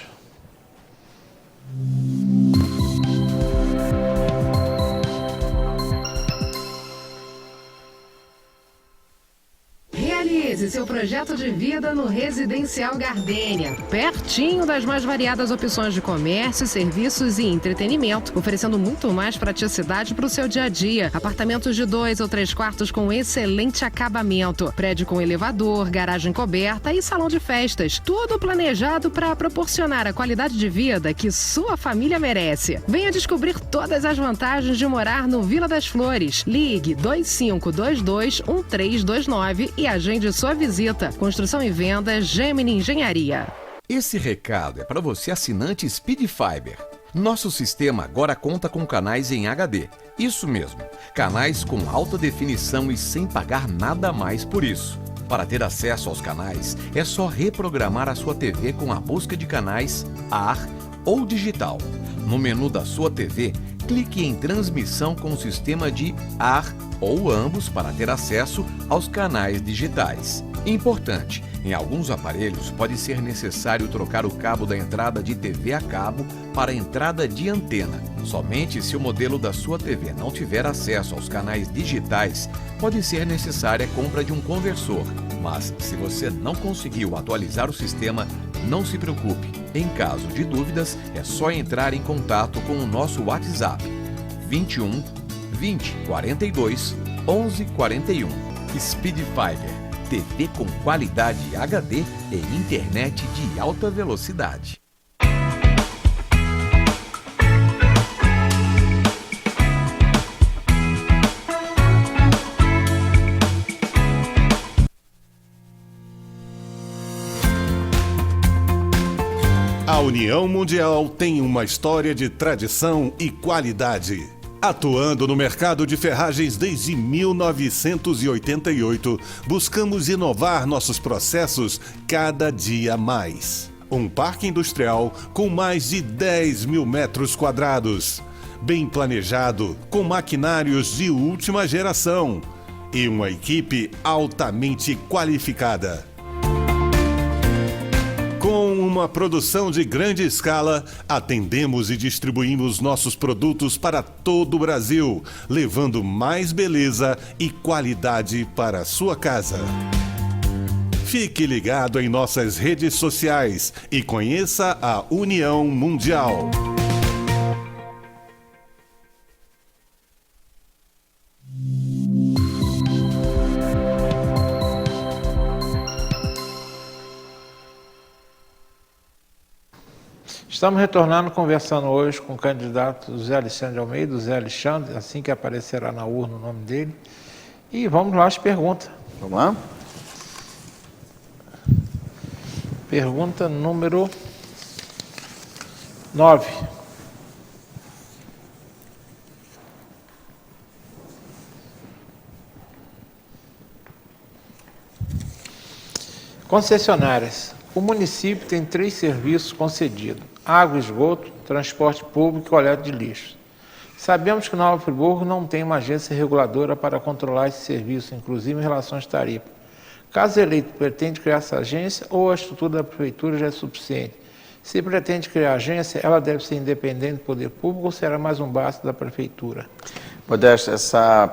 Realize seu projeto de vida no Residencial Gardênia, pertinho das mais variadas opções de comércio, serviços e entretenimento, oferecendo muito mais praticidade para o seu dia a dia. Apartamentos de 2 ou 3 quartos com excelente acabamento, prédio com elevador, garagem coberta e salão de festas, tudo planejado para proporcionar a qualidade de vida que sua família merece. Venha descobrir todas as vantagens de morar no Vila das Flores. Ligue 2522-1329 e agende sua visita. Construção e venda Gemini Engenharia. Esse recado é para você assinante Speed Fiber. Nosso sistema agora conta com canais em HD. Isso mesmo, canais com alta definição e sem pagar nada mais por isso. Para ter acesso aos canais, é só reprogramar a sua TV com a busca de canais AR ou digital. No menu da sua TV, clique em transmissão com o sistema de AR ou ambos para ter acesso aos canais digitais. Importante, em alguns aparelhos pode ser necessário trocar o cabo da entrada de TV a cabo para a entrada de antena. Somente se o modelo da sua TV não tiver acesso aos canais digitais, pode ser necessária a compra de um conversor. Mas se você não conseguiu atualizar o sistema, não se preocupe. Em caso de dúvidas, é só entrar em contato com o nosso WhatsApp 21 20 42 11 41. Speed Fiber, TV com qualidade HD e internet de alta velocidade. A União Mundial tem uma história de tradição e qualidade. Atuando no mercado de ferragens desde 1988, buscamos inovar nossos processos cada dia mais. Um parque industrial com mais de 10 mil metros quadrados, bem planejado, com maquinários de última geração e uma equipe altamente qualificada. Com uma produção de grande escala, atendemos e distribuímos nossos produtos para todo o Brasil, levando mais beleza e qualidade para a sua casa. Fique ligado em nossas redes sociais e conheça a União Mundial. Estamos retornando, conversando hoje com o candidato Zé Alexandre Almeida, Zé Alexandre, assim que aparecerá na urna o nome dele. E vamos lá às perguntas. Vamos lá? Pergunta número 9. Concessionárias. O município tem 3 serviços concedidos: água e esgoto, transporte público e coleta de lixo. Sabemos que Nova Friburgo não tem uma agência reguladora para controlar esse serviço, inclusive em relação às tarifas. Caso eleito, pretende criar essa agência ou a estrutura da prefeitura já é suficiente? Se pretende criar a agência, ela deve ser independente do poder público ou será mais um braço da prefeitura? Modesto, essa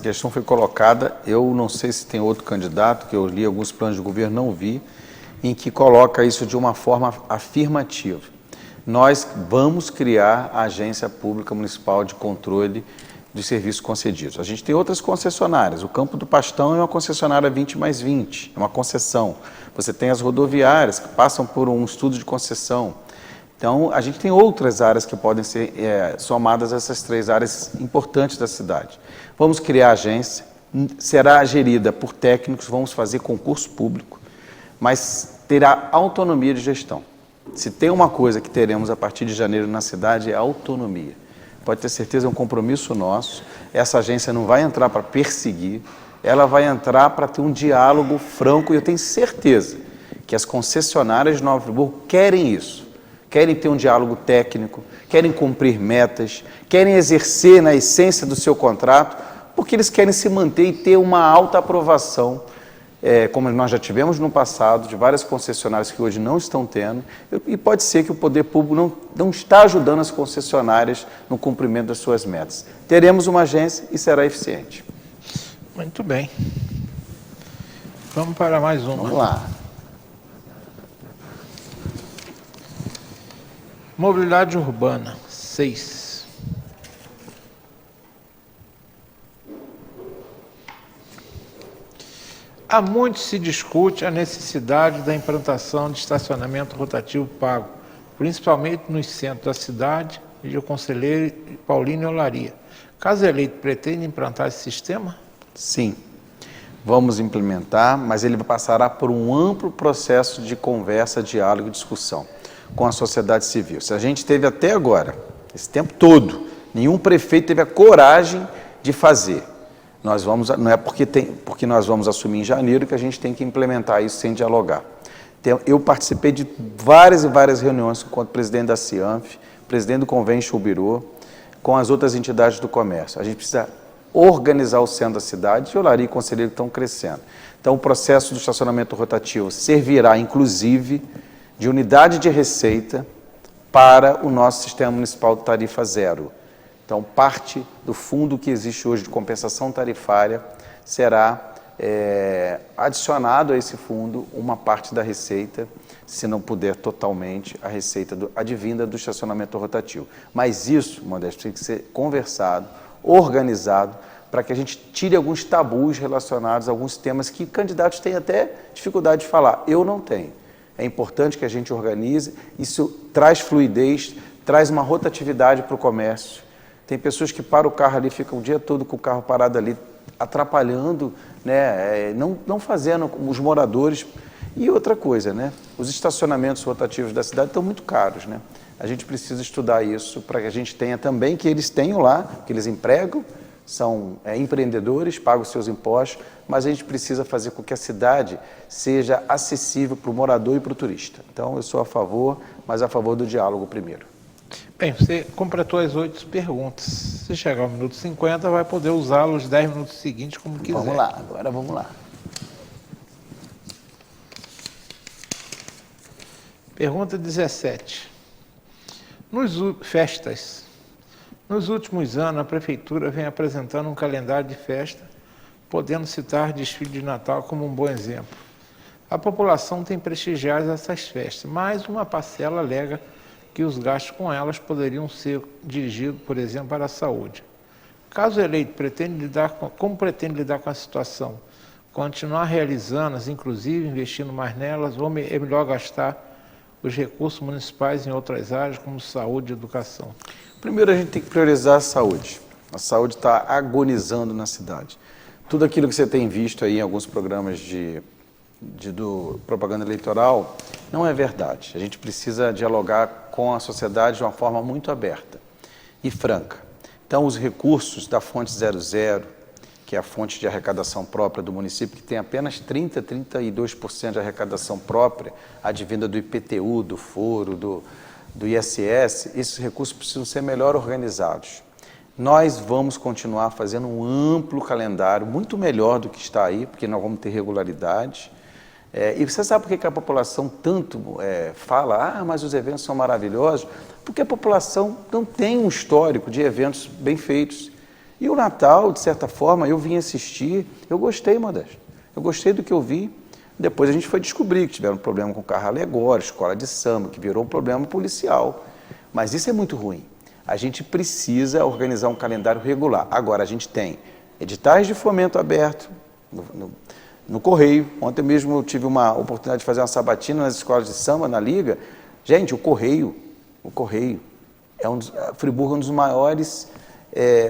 questão foi colocada, eu não sei se tem outro candidato, que eu li alguns planos de governo, não vi, em que coloca isso de uma forma afirmativa. Nós vamos criar a Agência Pública Municipal de Controle de Serviços Concedidos. A gente tem outras concessionárias. O Campo do Pastão é uma concessionária 20+20, é uma concessão. Você tem as rodoviárias que passam por um estudo de concessão. Então, a gente tem outras áreas que podem ser somadas a essas 3 áreas importantes da cidade. Vamos criar a agência, será gerida por técnicos, vamos fazer concurso público, mas terá autonomia de gestão. Se tem uma coisa que teremos a partir de janeiro na cidade é autonomia. Pode ter certeza, é um compromisso nosso. Essa agência não vai entrar para perseguir, ela vai entrar para ter um diálogo franco, e eu tenho certeza que as concessionárias de Nova Friburgo querem isso. Querem ter um diálogo técnico, querem cumprir metas, querem exercer na essência do seu contrato porque eles querem se manter e ter uma alta aprovação, como nós já tivemos no passado, de várias concessionárias que hoje não estão tendo, e pode ser que o poder público não está ajudando as concessionárias no cumprimento das suas metas. Teremos uma agência e será eficiente. Muito bem. Vamos para mais uma. Vamos lá. Mobilidade urbana, 6. Há muito se discute a necessidade da implantação de estacionamento rotativo pago, principalmente nos centros da cidade e do conselheiro Paulino e Olaria. Caso eleito, pretende implantar esse sistema? Sim, vamos implementar, mas ele passará por um amplo processo de conversa, diálogo e discussão com a sociedade civil. Se a gente teve até agora, esse tempo todo, nenhum prefeito teve a coragem de fazer. Não é porque nós vamos assumir em janeiro que a gente tem que implementar isso sem dialogar. Eu participei de várias e várias reuniões com o presidente da CIANF, presidente do Convention Bureau, com as outras entidades do comércio. A gente precisa organizar o centro da cidade e Olaria e Conselheiro estão crescendo. Então, o processo do estacionamento rotativo servirá, inclusive, de unidade de receita para o nosso sistema municipal de tarifa zero. Então, parte do fundo que existe hoje de compensação tarifária será adicionado a esse fundo uma parte da receita, se não puder totalmente, a receita advinda do estacionamento rotativo. Mas isso, Modesto, tem que ser conversado, organizado, para que a gente tire alguns tabus relacionados a alguns temas que candidatos têm até dificuldade de falar. Eu não tenho. É importante que a gente organize, isso traz fluidez, traz uma rotatividade para o comércio. Tem pessoas que param o carro ali, ficam o dia todo com o carro parado ali, atrapalhando, né? Não fazendo os moradores. E outra coisa, né? Os estacionamentos rotativos da cidade estão muito caros, né? A gente precisa estudar isso para que a gente tenha também, que eles tenham lá, que eles empregam, são empreendedores, pagam seus impostos, mas a gente precisa fazer com que a cidade seja acessível para o morador e para o turista. Então, eu sou a favor, mas a favor do diálogo primeiro. Bem, você completou as 8 perguntas. Se chegar ao minuto 50, vai poder usá-lo os 10 minutos seguintes como quiser. Vamos lá, agora vamos lá. Pergunta 17. Festas. Nos últimos anos, a Prefeitura vem apresentando um calendário de festa, podendo citar desfile de Natal como um bom exemplo. A população tem prestigiado essas festas, mas uma parcela alega que os gastos com elas poderiam ser dirigidos, por exemplo, para a saúde. Caso eleito, como pretende lidar com a situação? Continuar realizando-as, inclusive investindo mais nelas, ou é melhor gastar os recursos municipais em outras áreas, como saúde e educação? Primeiro, a gente tem que priorizar a saúde. A saúde está agonizando na cidade. Tudo aquilo que você tem visto aí em alguns programas do propaganda eleitoral não é verdade. A gente precisa dialogar com a sociedade de uma forma muito aberta e franca. Então, os recursos da fonte 00, que é a fonte de arrecadação própria do município, que tem apenas 32% de arrecadação própria, advinda do IPTU, do foro, do ISS, esses recursos precisam ser melhor organizados. Nós vamos continuar fazendo um amplo calendário, muito melhor do que está aí, porque nós vamos ter regularidade. E você sabe por que a população tanto fala, mas os eventos são maravilhosos? Porque a população não tem um histórico de eventos bem feitos. E o Natal, de certa forma, eu vim assistir, eu gostei, Modesto. Eu gostei do que eu vi. Depois a gente foi descobrir que tiveram um problema com carro alegórico, escola de samba, que virou um problema policial. Mas isso é muito ruim. A gente precisa organizar um calendário regular. Agora, a gente tem editais de fomento aberto no Correio. Ontem mesmo eu tive uma oportunidade de fazer uma sabatina nas escolas de samba, na Liga. Gente, o Correio, Friburgo é um dos maiores,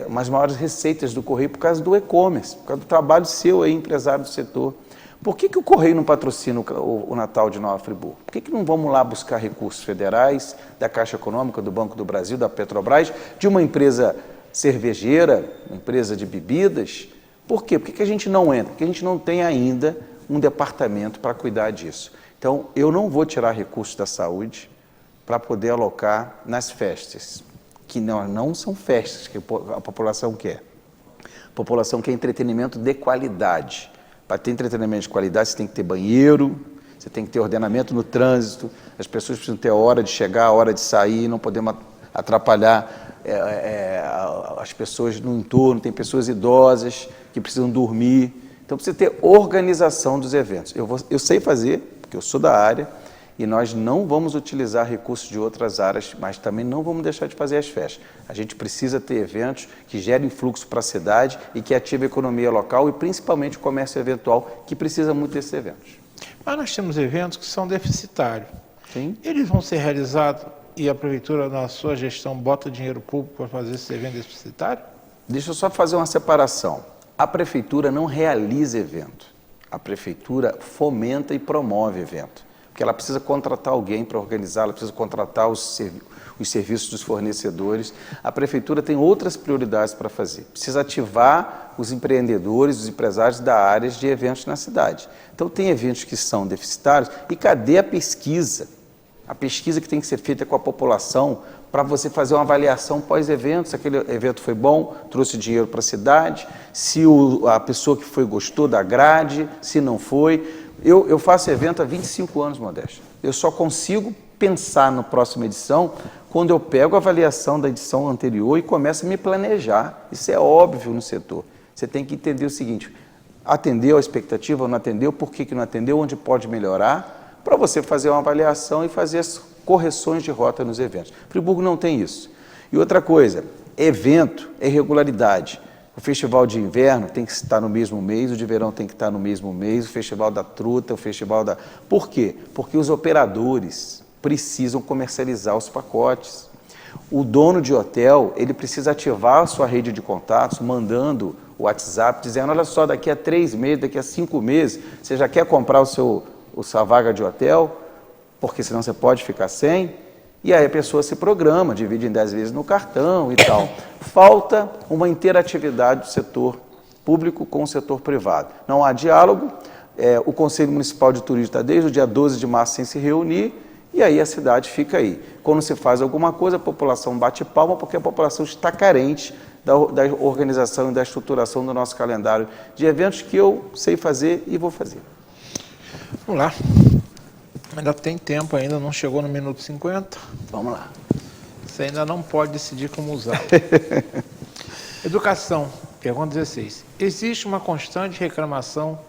umas maiores receitas do Correio por causa do e-commerce, por causa do trabalho seu aí, empresário do setor. Por que o Correio não patrocina o Natal de Nova Friburgo? Por que não vamos lá buscar recursos federais, da Caixa Econômica, do Banco do Brasil, da Petrobras, de uma empresa cervejeira, uma empresa de bebidas? Por quê? Por que a gente não entra? Porque a gente não tem ainda um departamento para cuidar disso. Então, eu não vou tirar recursos da saúde para poder alocar nas festas, que não são festas que a população quer. A população quer entretenimento de qualidade. Para ter entretenimento de qualidade, você tem que ter banheiro, você tem que ter ordenamento no trânsito, as pessoas precisam ter a hora de chegar, a hora de sair, não podemos atrapalhar as pessoas no entorno, tem pessoas idosas que precisam dormir. Então, precisa ter organização dos eventos. Eu sei fazer, porque eu sou da área, e nós não vamos utilizar recursos de outras áreas, mas também não vamos deixar de fazer as festas. A gente precisa ter eventos que gerem fluxo para a cidade e que ativem a economia local e principalmente o comércio eventual, que precisa muito desses eventos. Mas nós temos eventos que são deficitários. Sim. Eles vão ser realizados e a prefeitura, na sua gestão, bota dinheiro público para fazer esse evento deficitário? Deixa eu só fazer uma separação. A prefeitura não realiza evento. A prefeitura fomenta e promove evento. Porque ela precisa contratar alguém para organizar, ela precisa contratar os serviços dos fornecedores. A prefeitura tem outras prioridades para fazer. Precisa ativar os empreendedores, os empresários da área de eventos na cidade. Então, tem eventos que são deficitários. E cadê a pesquisa? A pesquisa que tem que ser feita com a população para você fazer uma avaliação pós-evento, se aquele evento foi bom, trouxe dinheiro para a cidade, se a pessoa que foi gostou da grade, se não foi. Eu faço evento há 25 anos, Modesto. Eu só consigo pensar na próxima edição quando eu pego a avaliação da edição anterior e começo a me planejar. Isso é óbvio no setor. Você tem que entender o seguinte, atendeu a expectativa ou não atendeu, por que não atendeu, onde pode melhorar, para você fazer uma avaliação e fazer as correções de rota nos eventos. Friburgo não tem isso. E outra coisa, evento é regularidade. O festival de inverno tem que estar no mesmo mês, o de verão tem que estar no mesmo mês, o festival da truta, o festival da... Por quê? Porque os operadores precisam comercializar os pacotes. O dono de hotel, ele precisa ativar a sua rede de contatos, mandando o WhatsApp, dizendo, olha só, daqui a 3 meses, daqui a 5 meses, você já quer comprar sua vaga de hotel? Porque senão você pode ficar sem. E aí a pessoa se programa, divide em 10 vezes no cartão e tal. Falta uma interatividade do setor público com o setor privado. Não há diálogo, o Conselho Municipal de Turismo está desde o dia 12 de março sem se reunir, e aí a cidade fica aí. Quando se faz alguma coisa, a população bate palma, porque a população está carente da organização e da estruturação do nosso calendário de eventos que eu sei fazer e vou fazer. Vamos lá. Ainda tem tempo, ainda não chegou no minuto 50. Vamos lá. Você ainda não pode decidir como usar. Educação, pergunta 16. Existe uma constante reclamação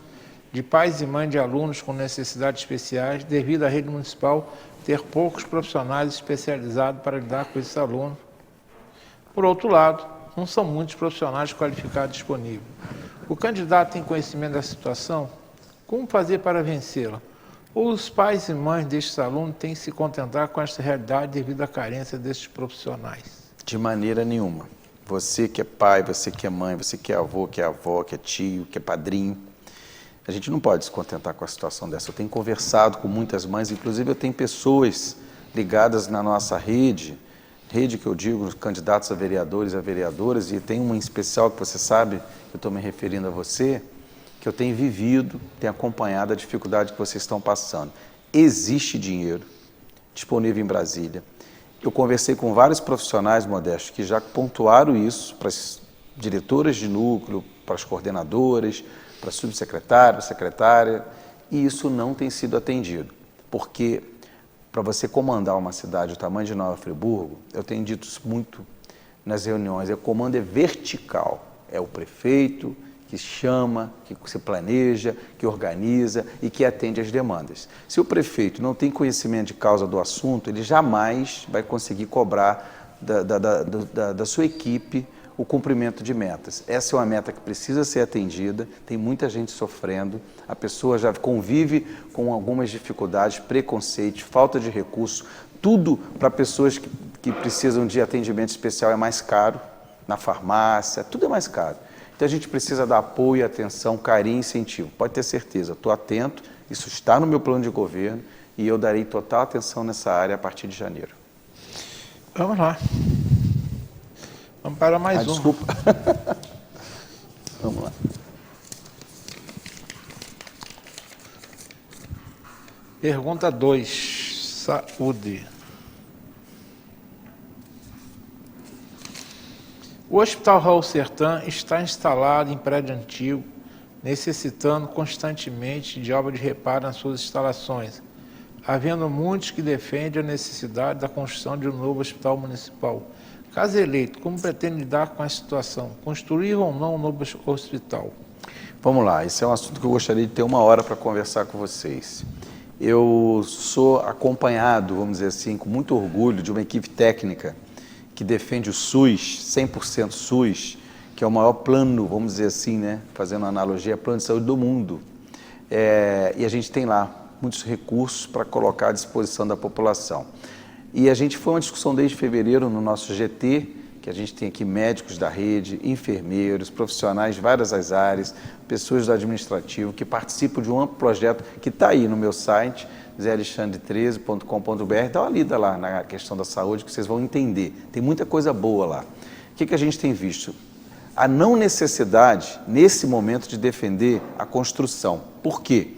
de pais e mães de alunos com necessidades especiais devido à rede municipal ter poucos profissionais especializados para lidar com esses alunos. Por outro lado, não são muitos profissionais qualificados disponíveis. O candidato tem conhecimento da situação? Como fazer para vencê-la? Ou os pais e mães destes alunos têm que se contentar com esta realidade devido à carência destes profissionais? De maneira nenhuma. Você que é pai, você que é mãe, você que é avô, que é avó, que é tio, que é padrinho, a gente não pode se contentar com a situação dessa. Eu tenho conversado com muitas mães, inclusive eu tenho pessoas ligadas na nossa rede que eu digo, os candidatos a vereadores, a vereadoras, e tem uma em especial que você sabe, eu estou me referindo a você, que eu tenho vivido, tenho acompanhado a dificuldade que vocês estão passando. Existe dinheiro disponível em Brasília. Eu conversei com vários profissionais, Modesto, que já pontuaram isso para as diretoras de núcleo, para as coordenadoras, para a subsecretária, secretária, e isso não tem sido atendido. Porque para você comandar uma cidade do tamanho de Nova Friburgo, eu tenho dito isso muito nas reuniões, o comando é vertical, é o prefeito que chama, que se planeja, que organiza e que atende às demandas. Se o prefeito não tem conhecimento de causa do assunto, ele jamais vai conseguir cobrar da sua equipe o cumprimento de metas. Essa é uma meta que precisa ser atendida, tem muita gente sofrendo, a pessoa já convive com algumas dificuldades, preconceitos, falta de recursos, tudo para pessoas que precisam de atendimento especial é mais caro, na farmácia, tudo é mais caro. Então a gente precisa dar apoio, atenção, carinho e incentivo. Pode ter certeza, estou atento, isso está no meu plano de governo e eu darei total atenção nessa área a partir de janeiro. Vamos lá. Vamos para mais um. Desculpa. Vamos lá. Pergunta 2. Saúde. O Hospital Raul Sertã está instalado em prédio antigo, necessitando constantemente de obra de reparo nas suas instalações, havendo muitos que defendem a necessidade da construção de um novo hospital municipal. Caso eleito, como pretende lidar com a situação? Construir ou não um novo hospital? Vamos lá, esse é um assunto que eu gostaria de ter uma hora para conversar com vocês. Eu sou acompanhado, vamos dizer assim, com muito orgulho de uma equipe técnica que defende o SUS, 100% SUS, que é o maior plano, vamos dizer assim, né, fazendo uma analogia, plano de saúde do mundo. E a gente tem lá muitos recursos para colocar à disposição da população. E a gente foi uma discussão desde fevereiro no nosso GT, que a gente tem aqui médicos da rede, enfermeiros, profissionais de várias as áreas, pessoas do administrativo que participam de um amplo projeto que está aí no meu site, zealexandre13.com.br, dá uma lida lá na questão da saúde que vocês vão entender. Tem muita coisa boa lá. O que a gente tem visto? A não necessidade, nesse momento, de defender a construção. Por quê?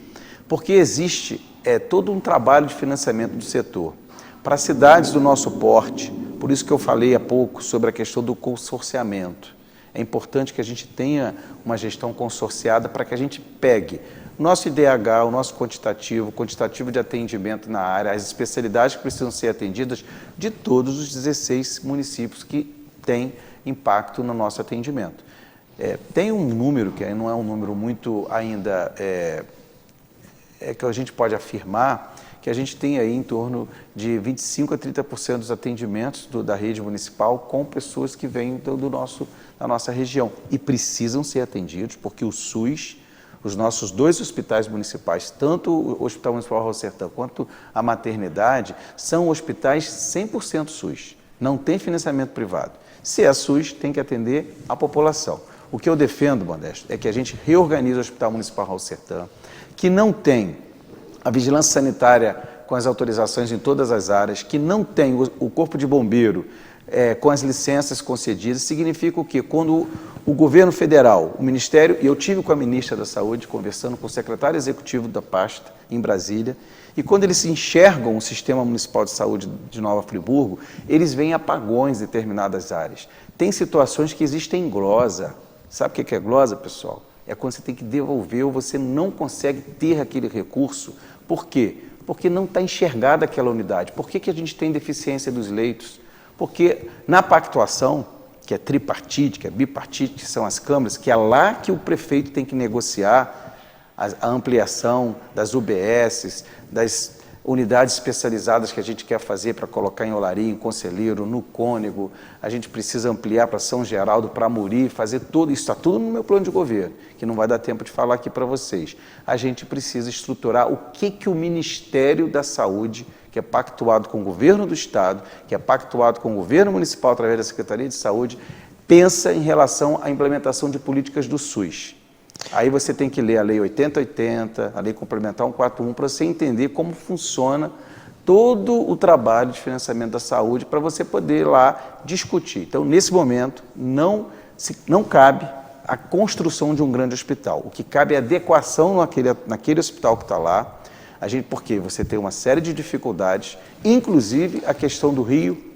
Porque existe todo um trabalho de financiamento do setor. Para cidades do nosso porte, por isso que eu falei há pouco sobre a questão do consorciamento. É importante que a gente tenha uma gestão consorciada para que a gente pegue o nosso IDH, o nosso quantitativo de atendimento na área, as especialidades que precisam ser atendidas de todos os 16 municípios que têm impacto no nosso atendimento. Tem um número, que não é um número muito ainda, que a gente pode afirmar, que a gente tem aí em torno de 25% a 30% dos atendimentos da rede municipal com pessoas que vêm da nossa região e precisam ser atendidos, porque o SUS, os nossos 2 hospitais municipais, tanto o Hospital Municipal Raul Sertã quanto a maternidade, são hospitais 100% SUS, não tem financiamento privado. Se é SUS, tem que atender a população. O que eu defendo, Modesto, é que a gente reorganize o Hospital Municipal Raul Sertã, que não tem a vigilância sanitária com as autorizações em todas as áreas, que não tem o corpo de bombeiro com as licenças concedidas, significa o quê? Quando o governo federal, o Ministério, e eu tive com a ministra da Saúde, conversando com o secretário executivo da pasta em Brasília, e quando eles enxergam o Sistema Municipal de Saúde de Nova Friburgo, eles veem apagões em determinadas áreas. Tem situações que existem glosa. Sabe o que é glosa, pessoal? É quando você tem que devolver ou você não consegue ter aquele recurso. Por quê? Porque não está enxergada aquela unidade. Por que a gente tem deficiência dos leitos? Porque na pactuação, que é tripartite, que é bipartite, que são as câmaras, que é lá que o prefeito tem que negociar a ampliação das UBSs, das unidades especializadas que a gente quer fazer para colocar em Olaria, em Conselheiro, no Cônego, a gente precisa ampliar para São Geraldo, para Muri, fazer tudo, isso está tudo no meu plano de governo, que não vai dar tempo de falar aqui para vocês. A gente precisa estruturar o que o Ministério da Saúde, que é pactuado com o governo do Estado, que é pactuado com o governo municipal através da Secretaria de Saúde, pensa em relação à implementação de políticas do SUS. Aí você tem que ler a Lei 8080, a Lei Complementar 141, para você entender como funciona todo o trabalho de financiamento da saúde, para você poder lá discutir. Então, nesse momento, não cabe a construção de um grande hospital. O que cabe é a adequação naquele hospital que está lá, porque você tem uma série de dificuldades, inclusive a questão do rio.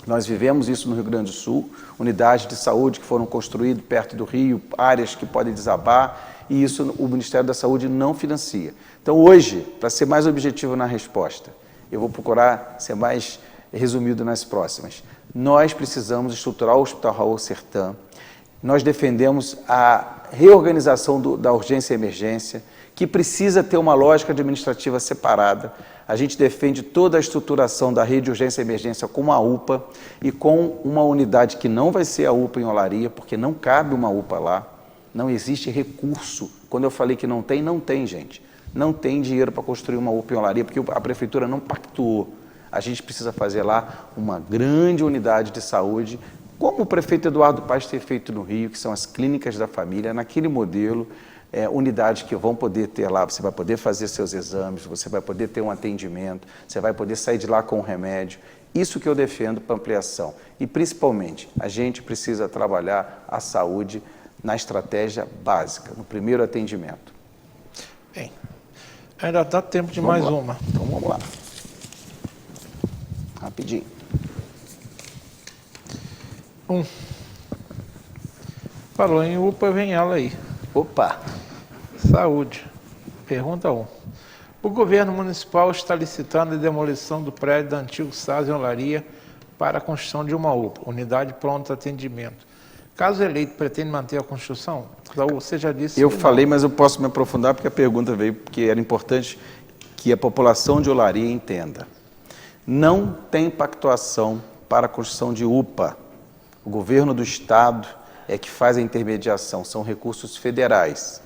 Nós vivemos isso no Rio Grande do Sul, unidades de saúde que foram construídas perto do rio, áreas que podem desabar, e isso o Ministério da Saúde não financia. Então, hoje, para ser mais objetivo na resposta, eu vou procurar ser mais resumido nas próximas. Nós precisamos estruturar o Hospital Raul Sertã, nós defendemos a reorganização da urgência e emergência, que precisa ter uma lógica administrativa separada. A gente defende toda a estruturação da rede de urgência e emergência com uma UPA e com uma unidade que não vai ser a UPA em Olaria, porque não cabe uma UPA lá, não existe recurso. Quando eu falei que não tem, gente. Não tem dinheiro para construir uma UPA em Olaria, porque a prefeitura não pactuou. A gente precisa fazer lá uma grande unidade de saúde, como o prefeito Eduardo Paes tem feito no Rio, que são as clínicas da família, naquele modelo, unidades que vão poder ter lá, você vai poder fazer seus exames, você vai poder ter um atendimento, você vai poder sair de lá com um remédio. Isso que eu defendo para ampliação. E, principalmente, a gente precisa trabalhar a saúde na estratégia básica, no primeiro atendimento. Bem, ainda dá tempo de mais uma. Então, vamos lá. Rapidinho. Falou em UPA, vem ela aí. Opa! Saúde. Pergunta 1. O governo municipal está licitando a demolição do prédio da antigo SAS em Olaria para a construção de uma UPA, Unidade Pronto Atendimento. Caso eleito, pretende manter a construção? Você já disse Eu que falei, não. mas eu posso me aprofundar porque a pergunta veio, porque era importante que a população de Olaria entenda. Não tem pactuação para a construção de UPA. O governo do estado é que faz a intermediação, são recursos federais.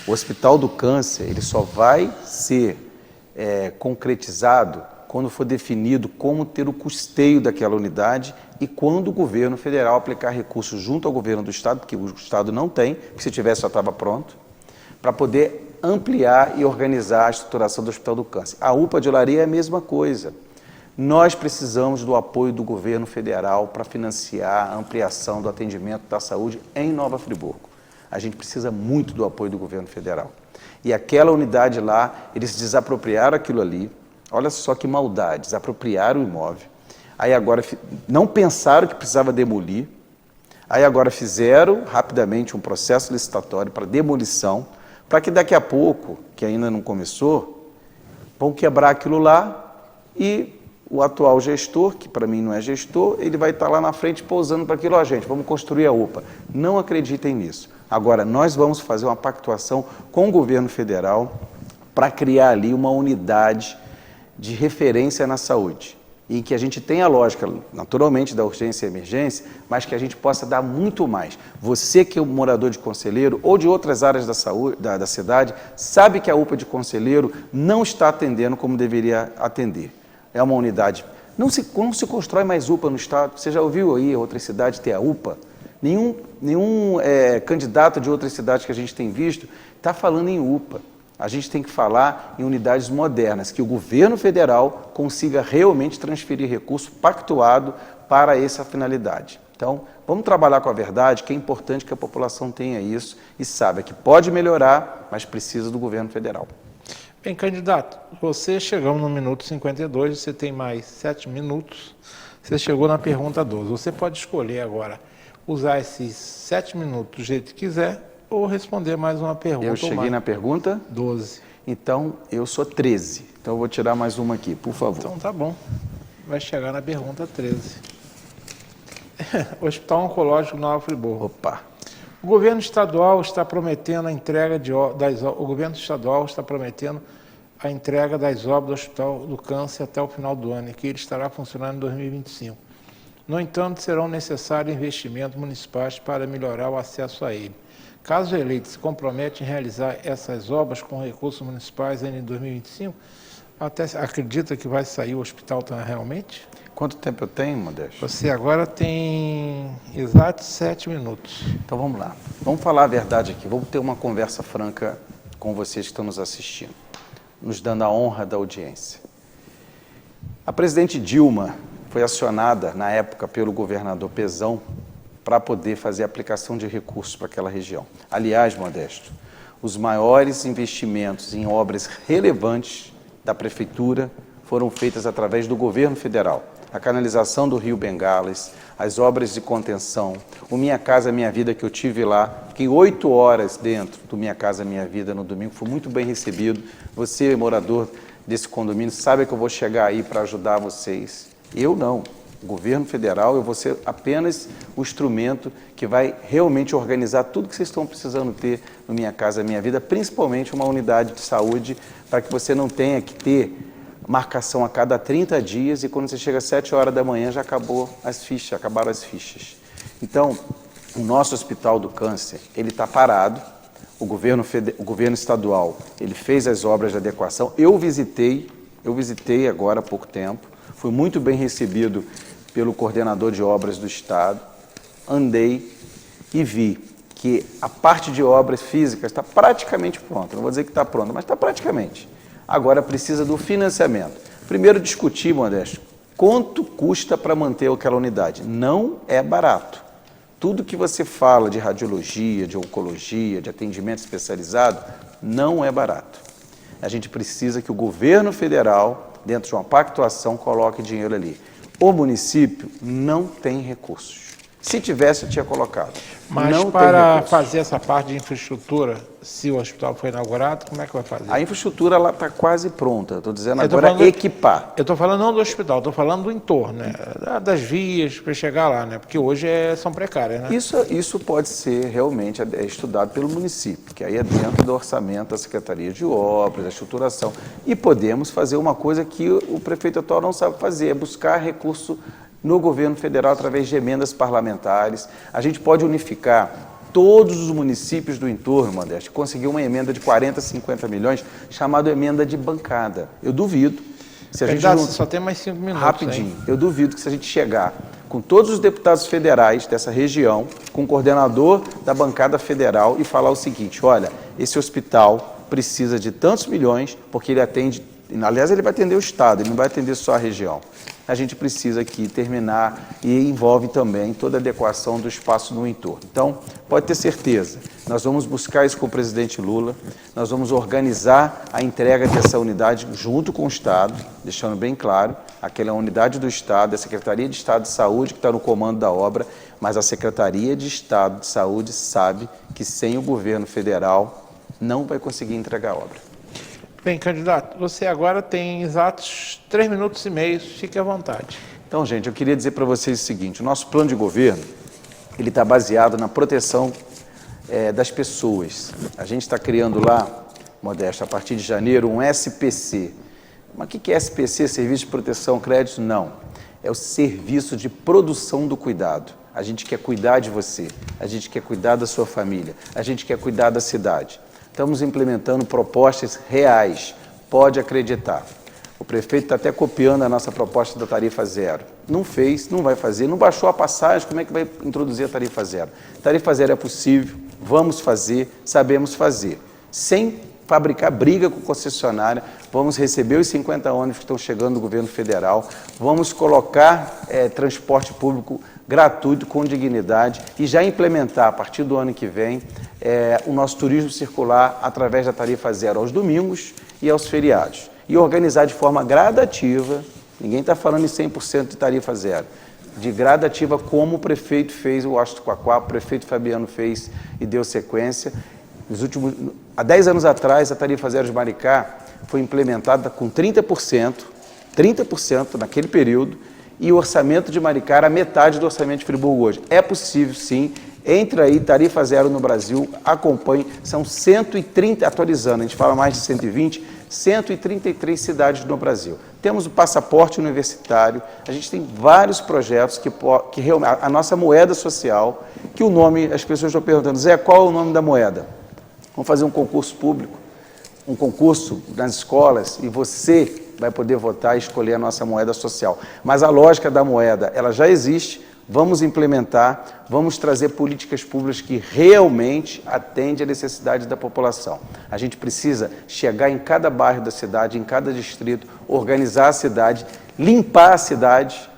O Hospital do Câncer, ele só vai ser concretizado quando for definido como ter o custeio daquela unidade e quando o governo federal aplicar recursos junto ao governo do estado, porque o estado não tem, porque se tivesse já estava pronto, para poder ampliar e organizar a estruturação do Hospital do Câncer. A UPA de Olaria é a mesma coisa. Nós precisamos do apoio do governo federal para financiar a ampliação do atendimento da saúde em Nova Friburgo. A gente precisa muito do apoio do governo federal. E aquela unidade lá, eles desapropriaram aquilo ali. Olha só que maldade, desapropriaram o imóvel. Aí agora não pensaram que precisava demolir. Aí agora fizeram rapidamente um processo licitatório para demolição, para que daqui a pouco, que ainda não começou, vão quebrar aquilo lá e o atual gestor, que para mim não é gestor, ele vai estar lá na frente pousando para aquilo, gente, vamos construir a UPA. Não acreditem nisso. Agora, nós vamos fazer uma pactuação com o governo federal para criar ali uma unidade de referência na saúde, em que a gente tenha a lógica, naturalmente, da urgência e emergência, mas que a gente possa dar muito mais. Você que é um morador de Conselheiro ou de outras áreas da saúde, da cidade, sabe que a UPA de Conselheiro não está atendendo como deveria atender. É uma unidade. Não se constrói mais UPA no estado. Você já ouviu aí outras cidades ter a UPA? Nenhum candidato de outras cidades que a gente tem visto está falando em UPA. A gente tem que falar em unidades modernas, que o governo federal consiga realmente transferir recurso pactuado para essa finalidade. Então, vamos trabalhar com a verdade, que é importante que a população tenha isso e saiba que pode melhorar, mas precisa do governo federal. Bem, candidato, você chegamos no minuto 52, você tem mais 7 minutos, você chegou na pergunta 12. Você pode escolher agora usar esses 7 minutos do jeito que quiser ou responder mais uma pergunta. Eu cheguei na pergunta 12. Então, eu sou 13. Então, eu vou tirar mais uma aqui, por favor. Então, tá bom. Vai chegar na pergunta 13. Hospital Oncológico Nova Friburgo. Opa! O governo estadual está prometendo a entrega o governo estadual está prometendo a entrega das obras do Hospital do Câncer até o final do ano, e que ele estará funcionando em 2025. No entanto, serão necessários investimentos municipais para melhorar o acesso a ele. Caso eleito se compromete em realizar essas obras com recursos municipais ainda em 2025, acredita que vai sair o hospital realmente? Quanto tempo eu tenho, Modesto? Você agora tem exatos 7 minutos. Então vamos lá. Vamos falar a verdade aqui. Vamos ter uma conversa franca com vocês que estão nos assistindo, nos dando a honra da audiência. A presidente Dilma foi acionada, na época, pelo governador Pezão para poder fazer a aplicação de recursos para aquela região. Aliás, Modesto, os maiores investimentos em obras relevantes da prefeitura foram feitas através do governo federal. A canalização do Rio Bengalas, as obras de contenção, o Minha Casa Minha Vida, que eu tive lá, fiquei 8 horas dentro do Minha Casa Minha Vida no domingo, fui muito bem recebido. Você, morador desse condomínio, sabe que eu vou chegar aí para ajudar vocês. Eu não. O governo federal, eu vou ser apenas o instrumento que vai realmente organizar tudo que vocês estão precisando ter no Minha Casa Minha Vida, principalmente uma unidade de saúde, para que você não tenha que ter marcação a cada 30 dias e quando você chega às 7 horas da manhã já acabaram as fichas. Então, o nosso Hospital do Câncer, ele está parado, o governo estadual, ele fez as obras de adequação, eu visitei agora há pouco tempo, fui muito bem recebido pelo coordenador de obras do estado, andei e vi que a parte de obras físicas está praticamente pronta, não vou dizer que está pronta, mas está praticamente. Agora precisa do financiamento. Primeiro discutir, Modesto, quanto custa para manter aquela unidade? Não é barato. Tudo que você fala de radiologia, de oncologia, de atendimento especializado, não é barato. A gente precisa que o governo federal, dentro de uma pactuação, coloque dinheiro ali. O município não tem recursos. Se tivesse, eu tinha colocado. Mas não para tem recurso. fazer essa parte de infraestrutura, se o hospital for inaugurado, como é que vai fazer? A infraestrutura está quase pronta. Estou dizendo Eu tô agora falando- equipar. Eu estou falando não do hospital, estou falando do entorno, né? Das vias para chegar lá, né? Porque hoje são precárias, né? Isso pode ser realmente estudado pelo município, que aí é dentro do orçamento da Secretaria de Obras, da estruturação. E podemos fazer uma coisa que o prefeito atual não sabe fazer, é buscar recurso no governo federal através de emendas parlamentares. A gente pode unificar todos os municípios do entorno, Modeste, conseguir uma emenda de 40, 50 milhões, chamada emenda de bancada. Eu duvido. Se a gente Verdade, junta- só tem mais 5 minutos. Rapidinho. Hein? Eu duvido que se a gente chegar com todos os deputados federais dessa região, com o coordenador da bancada federal e falar o seguinte, olha, esse hospital precisa de tantos milhões, porque ele atende, aliás, ele vai atender o estado, ele não vai atender só a região. A gente precisa aqui terminar e envolve também toda a adequação do espaço no entorno. Então, pode ter certeza, nós vamos buscar isso com o presidente Lula, nós vamos organizar a entrega dessa unidade junto com o Estado, deixando bem claro, aquela unidade do Estado, a Secretaria de Estado de Saúde que está no comando da obra, mas a Secretaria de Estado de Saúde sabe que sem o governo federal não vai conseguir entregar a obra. Bem, candidato, você agora tem exatos 3 minutos e meio, fique à vontade. Então, gente, eu queria dizer para vocês o seguinte, o nosso plano de governo, ele está baseado na proteção das pessoas. A gente está criando lá, Modesto, a partir de janeiro, um SPC. Mas o que é SPC? Serviço de Proteção Crédito? Não. É o Serviço de Produção do Cuidado. A gente quer cuidar de você, a gente quer cuidar da sua família, a gente quer cuidar da cidade. Estamos implementando propostas reais, pode acreditar. O prefeito está até copiando a nossa proposta da tarifa zero. Não fez, não vai fazer, não baixou a passagem, como é que vai introduzir a tarifa zero? Tarifa zero é possível, vamos fazer, sabemos fazer. Sem fabricar briga com concessionária, vamos receber os 50 ônibus que estão chegando do governo federal, vamos colocar transporte público gratuito, com dignidade, e já implementar, a partir do ano que vem, o nosso turismo circular através da tarifa zero aos domingos e aos feriados. E organizar de forma gradativa, ninguém está falando em 100% de tarifa zero, de gradativa como o prefeito fez, o Washington Quaquá, o prefeito Fabiano fez e deu sequência. Há 10 anos atrás, a tarifa zero de Maricá foi implementada com 30% naquele período, e o orçamento de Maricá era metade do orçamento de Friburgo hoje. É possível, sim. Entra aí, tarifa zero no Brasil, acompanhe. São 130, atualizando, a gente fala mais de 120, 133 cidades no Brasil. Temos o passaporte universitário, a gente tem vários projetos que realmente, a nossa moeda social, que o nome, as pessoas estão perguntando, Zé, qual é o nome da moeda? Vamos fazer um concurso público, um concurso nas escolas, e você vai poder votar e escolher a nossa moeda social. Mas a lógica da moeda, ela já existe, vamos implementar, vamos trazer políticas públicas que realmente atendem à necessidade da população. A gente precisa chegar em cada bairro da cidade, em cada distrito, organizar a cidade, limpar a cidade,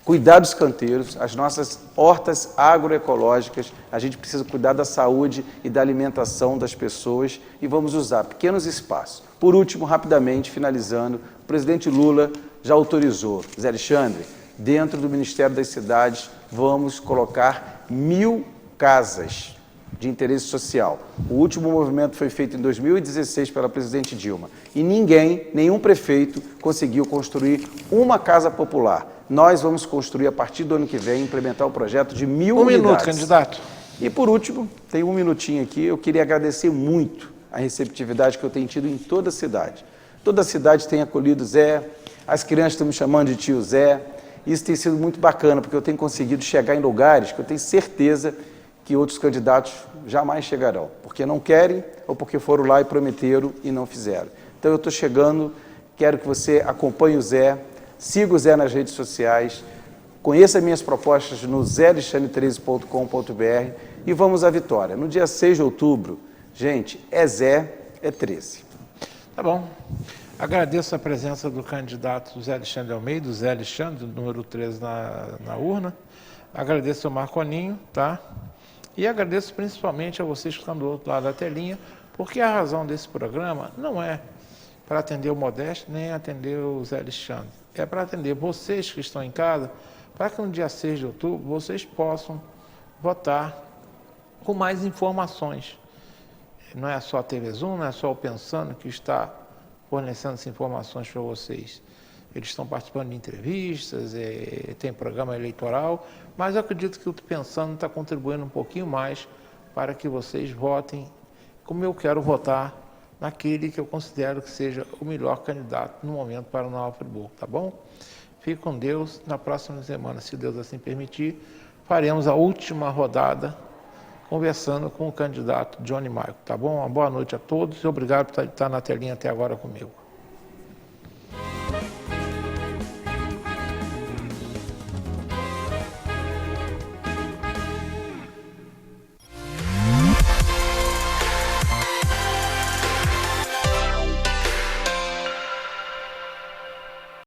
cuidar dos canteiros, as nossas hortas agroecológicas, a gente precisa cuidar da saúde e da alimentação das pessoas e vamos usar pequenos espaços. Por último, rapidamente, finalizando, o presidente Lula já autorizou, Zé Alexandre, dentro do Ministério das Cidades, vamos colocar 1000 casas de interesse social. O último movimento foi feito em 2016 pela presidente Dilma e nenhum prefeito conseguiu construir uma casa popular. Nós vamos construir, a partir do ano que vem, implementar o projeto de 1000 unidades. Um minuto, candidato. E por último, tem um minutinho aqui, eu queria agradecer muito a receptividade que eu tenho tido em toda a cidade. Toda a cidade tem acolhido Zé, as crianças estão me chamando de tio Zé. Isso tem sido muito bacana, porque eu tenho conseguido chegar em lugares que eu tenho certeza que outros candidatos jamais chegarão, porque não querem ou porque foram lá e prometeram e não fizeram. Então eu estou chegando, quero que você acompanhe o Zé, siga o Zé nas redes sociais, conheça minhas propostas no zealexandre13.com.br e vamos à vitória. No dia 6 de outubro, gente, é Zé, é 13. Tá bom. Agradeço a presença do candidato Zé Alexandre Almeida, o Zé Alexandre, número 13 na urna. Agradeço ao Marconinho, tá? E agradeço principalmente a vocês que estão do outro lado da telinha, porque a razão desse programa não é para atender o Modesto, nem atender o Zé Alexandre. É para atender vocês que estão em casa, para que no dia 6 de outubro vocês possam votar com mais informações. Não é só a TV Zoom, não é só o Pensando que está fornecendo essas informações para vocês. Eles estão participando de entrevistas, tem programa eleitoral, mas eu acredito que o Pensando está contribuindo um pouquinho mais para que vocês votem como eu quero votar naquele que eu considero que seja o melhor candidato no momento para Nova Friburgo, tá bom? Fique com Deus. Na próxima semana, se Deus assim permitir, faremos a última rodada conversando com o candidato Johnny Maico, tá bom? Uma boa noite a todos e obrigado por estar na telinha até agora comigo.